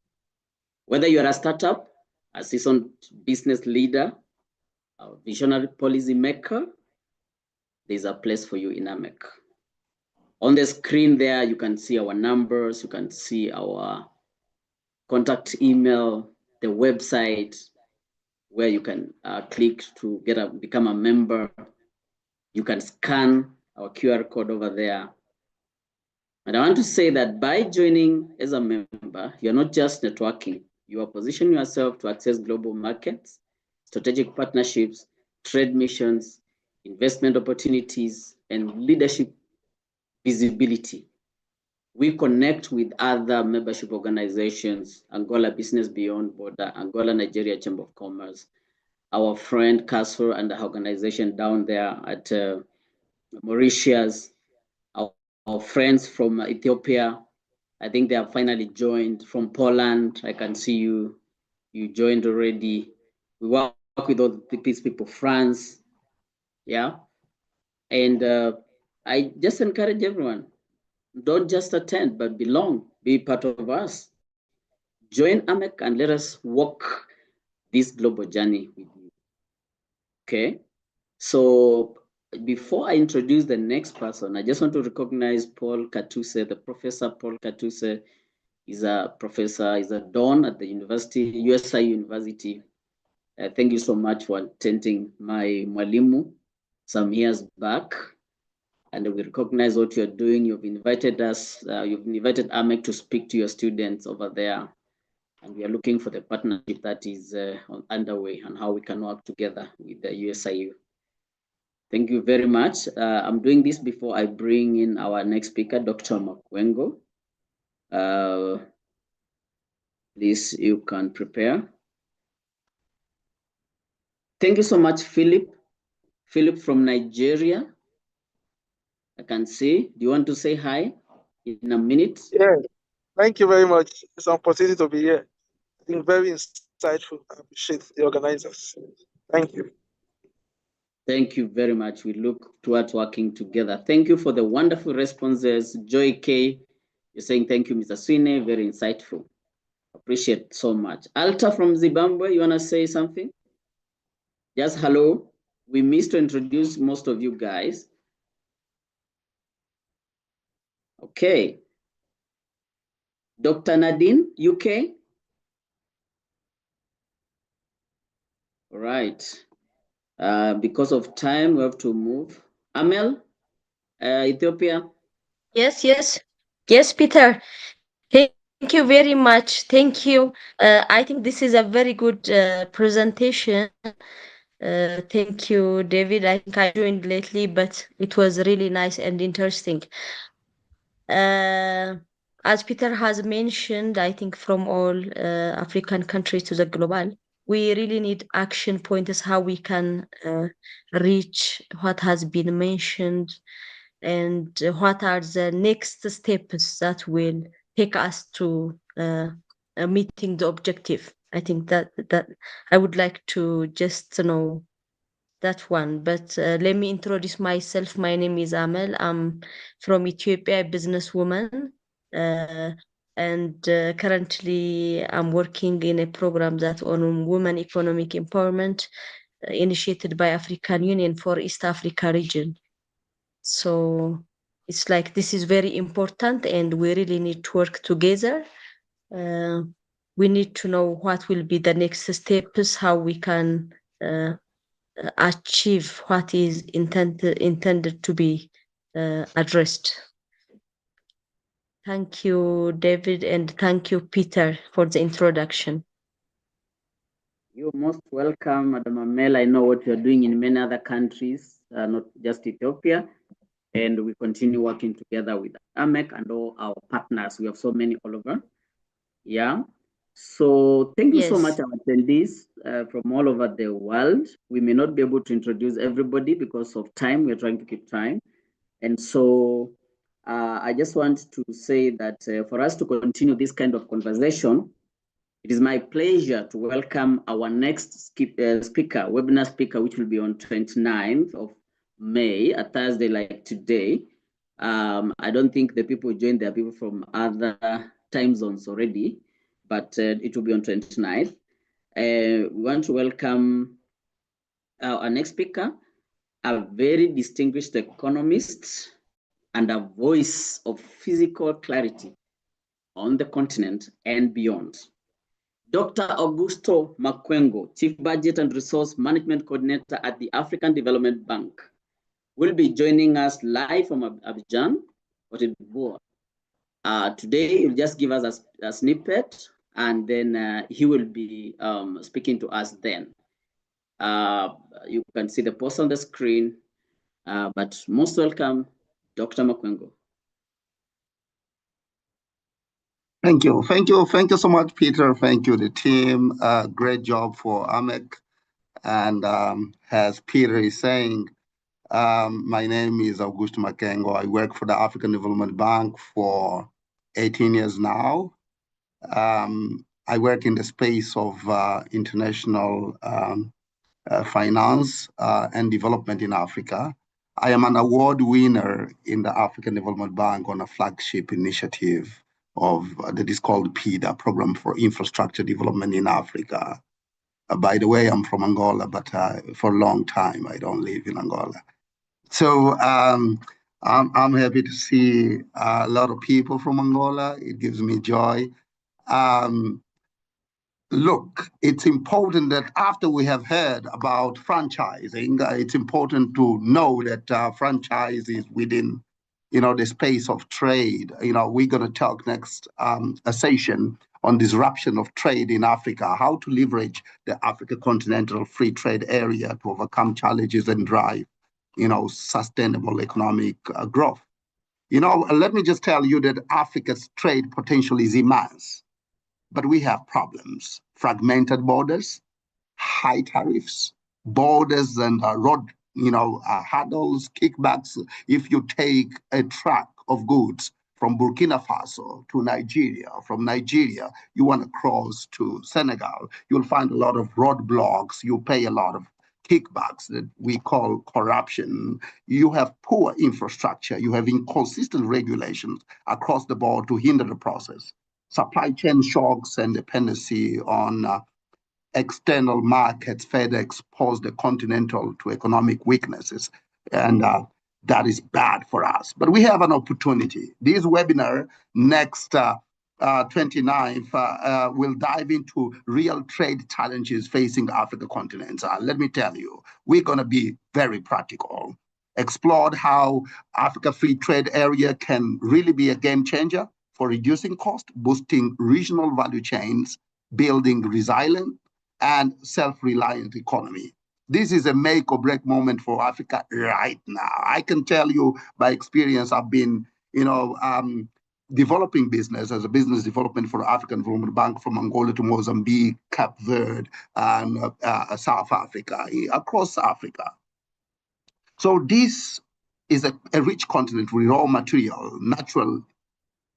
Whether you're a startup, a seasoned business leader, a visionary policy maker, there's a place for you in Aamecc. On the screen there, you can see our numbers, you can see our contact email, the website, where you can click to become a member. You can scan our QR code over there. And I want to say that by joining as a member, you're not just networking, you are positioning yourself to access global markets, strategic partnerships, trade missions, investment opportunities, and leadership visibility. We connect with other membership organizations, Angola Business Beyond Border, Angola Nigeria Chamber of Commerce, our friend Castle and the organization down there at Mauritius, our friends from Ethiopia. I think they have finally joined. From Poland, I can see you joined already. We work with all these people, France, yeah. And I just encourage everyone, don't just attend, but belong, be part of us. Join Aamecc and let us walk this global journey with you. Okay, so before I introduce the next person, I just want to recognize Paul Katuse, the Professor Paul Katuse is a professor, is a Don at the university, USI University. Thank you so much for attending my mwalimu some years back. And we recognize what you're doing. You've invited us, you've invited Aamecc to speak to your students over there. And we are looking for the partnership that is underway and how we can work together with the USIU. Thank you very much. I'm doing this before I bring in our next speaker, Dr. Makwengo. Please, you can prepare. Thank you so much, Philip, Philip from Nigeria. I can see. Do you want to say hi in a minute? Yeah, thank you very much. It's an opportunity to be here. I think very insightful. I appreciate the organizers. Thank you. Thank you very much. We look towards working together. Thank you for the wonderful responses. Joy K, you're saying thank you, Mr. Sweeney. Very insightful. Appreciate so much. Alta from Zimbabwe, you want to say something? Just hello. We missed to introduce most of you guys. Okay. Dr. Nadine, UK? All right. Because of time, we have to move. Amel, Ethiopia? Yes, Peter. Thank you very much. Thank you. I think this is a very good presentation. Thank you, David. I think I joined lately, but it was really nice and interesting. As Peter has mentioned, I think from all African countries to the global, we really need action pointers how we can reach what has been mentioned and what are the next steps that will take us to meeting the objective. I think that I would like to just know that one. But let me introduce myself. My name is Amel. I'm from Ethiopia, a businesswoman. And currently I'm working in a program that on women economic empowerment initiated by African Union for East Africa region. So it's like this is very important and we really need to work together. We need to know what will be the next steps, how we can achieve what is intended to be addressed. Thank you, David, and thank you, Peter, for the introduction. You're most welcome, Madam Amel. I know what you're doing in many other countries, not just Ethiopia. And we continue working together with Aamecc and all our partners. We have so many all over. Yeah. So thank you so much, our attendees from all over the world. We may not be able to introduce everybody because of time. We're trying to keep time. And so I just want to say that for us to continue this kind of conversation, it is my pleasure to welcome our next speaker, webinar speaker, which will be on 29th of May, a Thursday like today. I don't think the people who joined, there are people from other time zones already, but it will be on 29th. We want to welcome our next speaker, a very distinguished economist and a voice of physical clarity on the continent and beyond. Dr. Augusto Makwengo, Chief Budget and Resource Management Coordinator at the African Development Bank, will be joining us live from Abidjan, Cote d'Ivoire. Today, he'll just give us a snippet, and then he will be speaking to us then. You can see the post on the screen, but most welcome, Dr. Makwengo. Thank you so much, Peter. Thank you, the team. Great job for Aamecc. And as Peter is saying, my name is Augusto Makwengo. I work for the African Development Bank for 18 years now. I work in the space of international finance and development in Africa. I am an award winner in the African Development Bank on a flagship initiative that is called PIDA, Program for Infrastructure Development in Africa. By the way, I'm from Angola, but for a long time, I don't live in Angola. So I'm happy to see a lot of people from Angola. It gives me joy. Look, it's important that after we have heard about franchising, it's important to know that franchise is within, the space of trade. We're going to talk next a session on disruption of trade in Africa, how to leverage the Africa Continental Free Trade Area to overcome challenges and drive, sustainable economic growth. Let me just tell you that Africa's trade potential is immense. But we have problems: fragmented borders, high tariffs, borders and road hurdles, kickbacks. If you take a truck of goods from Burkina Faso to Nigeria, from Nigeria, you want to cross to Senegal, you'll find a lot of roadblocks. You pay a lot of kickbacks that we call corruption. You have poor infrastructure. You have inconsistent regulations across the board to hinder the process. Supply chain shocks and dependency on external markets further expose the continental to economic weaknesses. And that is bad for us. But we have an opportunity. This webinar next 29th will dive into real trade challenges facing Africa continent. Let me tell you, we're going to be very practical. Explored how Africa Free Trade Area can really be a game changer for reducing cost, boosting regional value chains, building resilient and self-reliant economy. This is a make or break moment for Africa right now. I can tell you by experience, I've been, developing business as a business development for African Development Bank from Angola to Mozambique, Cape Verde, and South Africa, across Africa. So this is a rich continent with raw material, natural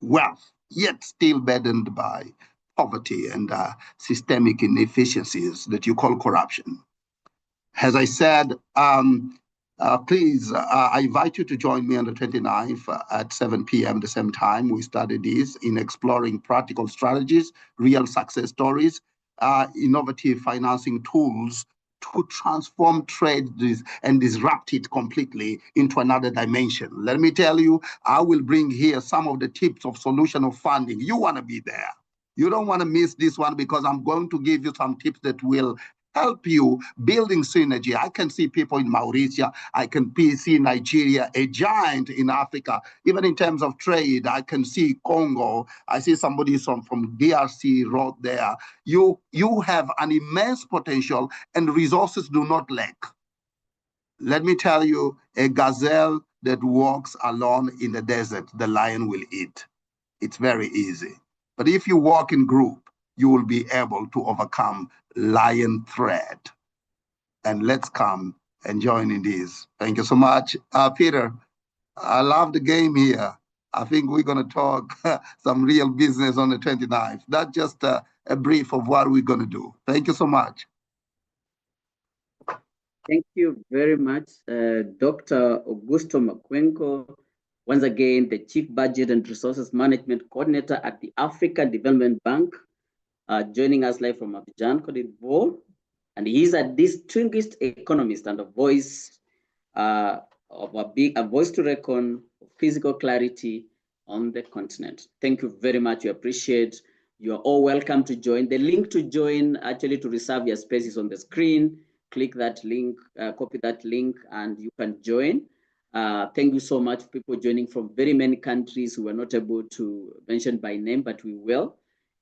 wealth, yet still burdened by poverty and systemic inefficiencies that you call corruption. As I said, please, I invite you to join me on the 29th at 7 p.m. the same time. We started this in exploring practical strategies, real success stories, innovative financing tools to transform trade and disrupt it completely into another dimension. Let me tell you, I will bring here some of the tips of solution of funding. You want to be there. You don't want to miss this one because I'm going to give you some tips that will help you building synergy. I can see people in Mauritius. I can see Nigeria, a giant in Africa. Even in terms of trade, I can see Congo. I see somebody from DRC right there. You have an immense potential and resources do not lack. Let me tell you, a gazelle that walks alone in the desert, the lion will eat. It's very easy. But if you walk in group, you will be able to overcome lion threat. And let's come and join in this. Thank you so much. Peter, I love the game here. I think we're going to talk some real business on the 29th. That's just a brief of what we're going to do. Thank you so much. Thank you very much, Dr. Augusto Makwengo. Once again, the Chief Budget and Resources Management Coordinator at the African Development Bank, joining us live from Abidjan, Cote d'Ivoire. And he's a distinguished economist and a voice to reckon of physical clarity on the continent. Thank you very much. We appreciate. You are all welcome to join. The link to join, actually to reserve your space, is on the screen. Click that link, copy that link, and you can join. Thank you so much, people joining from very many countries who were not able to mention by name, but we will.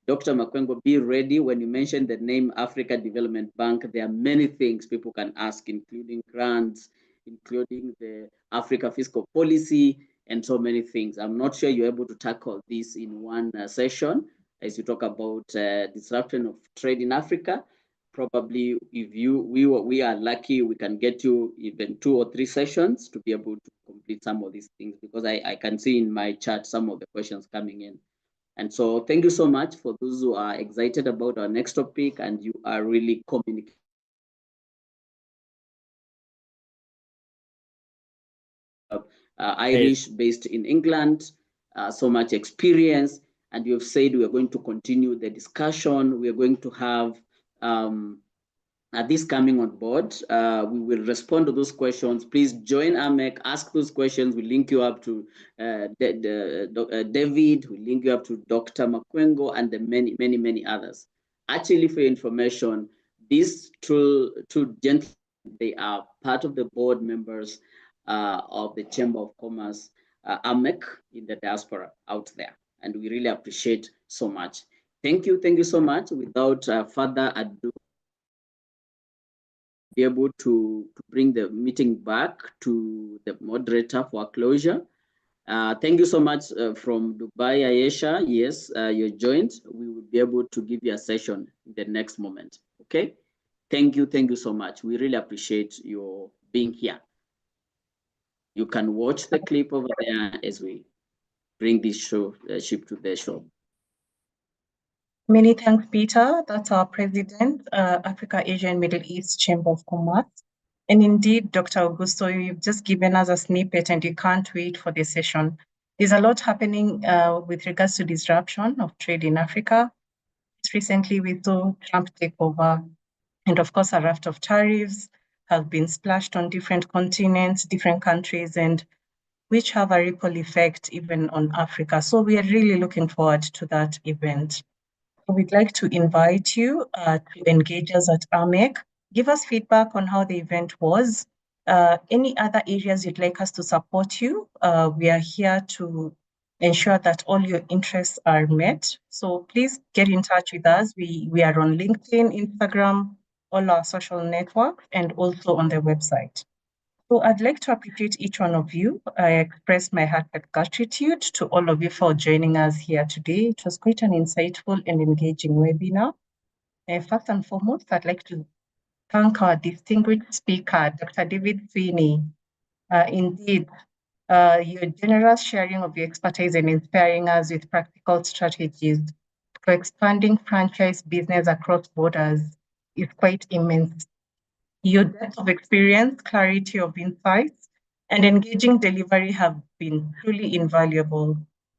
Dr. Makwengo, be ready when you mention the name Africa Development Bank. There are many things people can ask, including grants, including the Africa fiscal policy, and so many things. I'm not sure you're able to tackle this in one session as you talk about disruption of trade in Africa. Probably if we are lucky, we can get you even 2 or 3 sessions to be able to complete some of these things, because I can see in my chat some of the questions coming in. And so thank you so much for those who are excited about our next topic and you are really communicating. Irish based in England, so much experience, and you have said we are going to continue the discussion. We are going to have this coming on board. We will respond to those questions. Please join Aamecc, ask those questions. We'll link you up to David, we'll link you up to Dr. Makwengo, and the many others. Actually, for your information, these two gentlemen, they are part of the board members of the Chamber of Commerce, Aamecc, in the diaspora out there. And we really appreciate so much. Thank you so much. Without further ado, be able to bring the meeting back to the moderator for closure. Thank you so much from Dubai, Ayesha. Yes, you're joined. We will be able to give you a session in the next moment. Okay. Thank you so much. We really appreciate your being here. You can watch the clip over there as we bring this ship to the shore. Many thanks, Peter. That's our president, Africa, Asia, and Middle East Chamber of Commerce. And indeed, Dr. Augusto, you've just given us a snippet and you can't wait for the session. There's a lot happening with regards to disruption of trade in Africa. Recently, we saw Trump take over, and of course, a raft of tariffs have been splashed on different continents, different countries, and which have a ripple effect even on Africa. So we are really looking forward to that event. We'd like to invite you to engage us at Aamecc. Give us feedback on how the event was. Any other areas you'd like us to support you? We are here to ensure that all your interests are met. So please get in touch with us. We are on LinkedIn, Instagram, all our social networks, and also on the website. So I'd like to appreciate each one of you. I express my heartfelt gratitude to all of you for joining us here today. It was quite an insightful and engaging webinar. First and foremost, I'd like to thank our distinguished speaker, Dr. David Sweeney. Indeed, your generous sharing of your expertise and inspiring us with practical strategies for expanding franchise business across borders is quite immense. Your depth of experience, clarity of insights, and engaging delivery have been truly invaluable.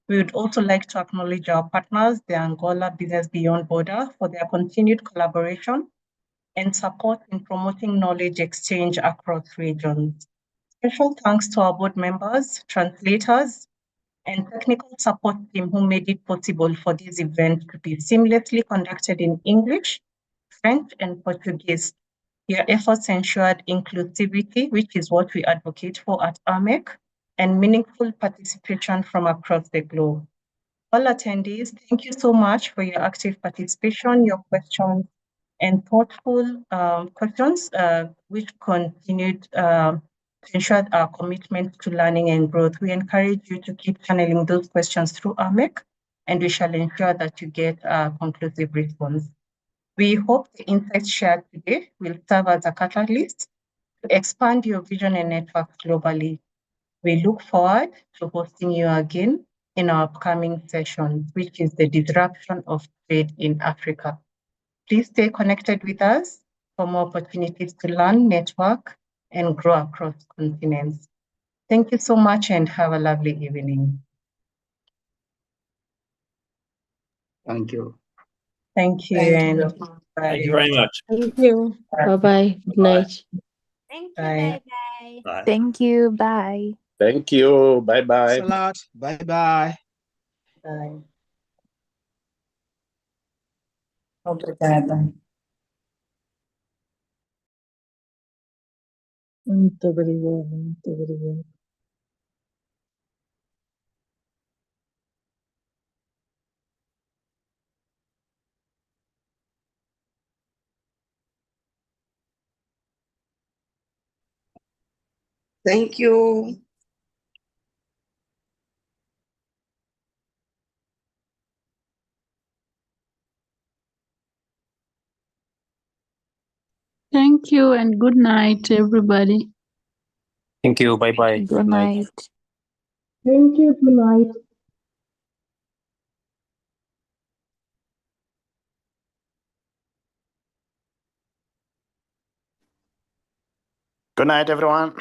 We would also like to acknowledge our partners, the Angola Business Beyond Border, for their continued collaboration and support in promoting knowledge exchange across regions. Special thanks to our board members, translators, and technical support team who made it possible for this event to be seamlessly conducted in English, French, and Portuguese. Your efforts ensured inclusivity, which is what we advocate for at Aamecc, and meaningful participation from across the globe. All attendees, thank you so much for your active participation, your questions, and thoughtful questions, which continued to ensure our commitment to learning and growth. We encourage you to keep channeling those questions through Aamecc, and we shall ensure that you get a conclusive response. We hope the insights shared today will serve as a catalyst to expand your vision and networks globally. We look forward to hosting you again in our upcoming session, which is the disruption of trade in Africa. Please stay connected with us for more opportunities to learn, network, and grow across continents. Thank you so much and have a lovely evening. Thank you. Thank you. Thank you. Thank you very much. Thank you. Bye-bye. Good night. Thank you. Bye. Bye-bye. Bye. Thank you. Bye. Thank you. Bye bye. Thanks a lot. Bye bye. Bye. Obrigada. Muito obrigada, muito obrigada. Thank you. Thank you and good night, everybody. Thank you. Bye bye. Good night. Thank you. Good night. Good night, everyone.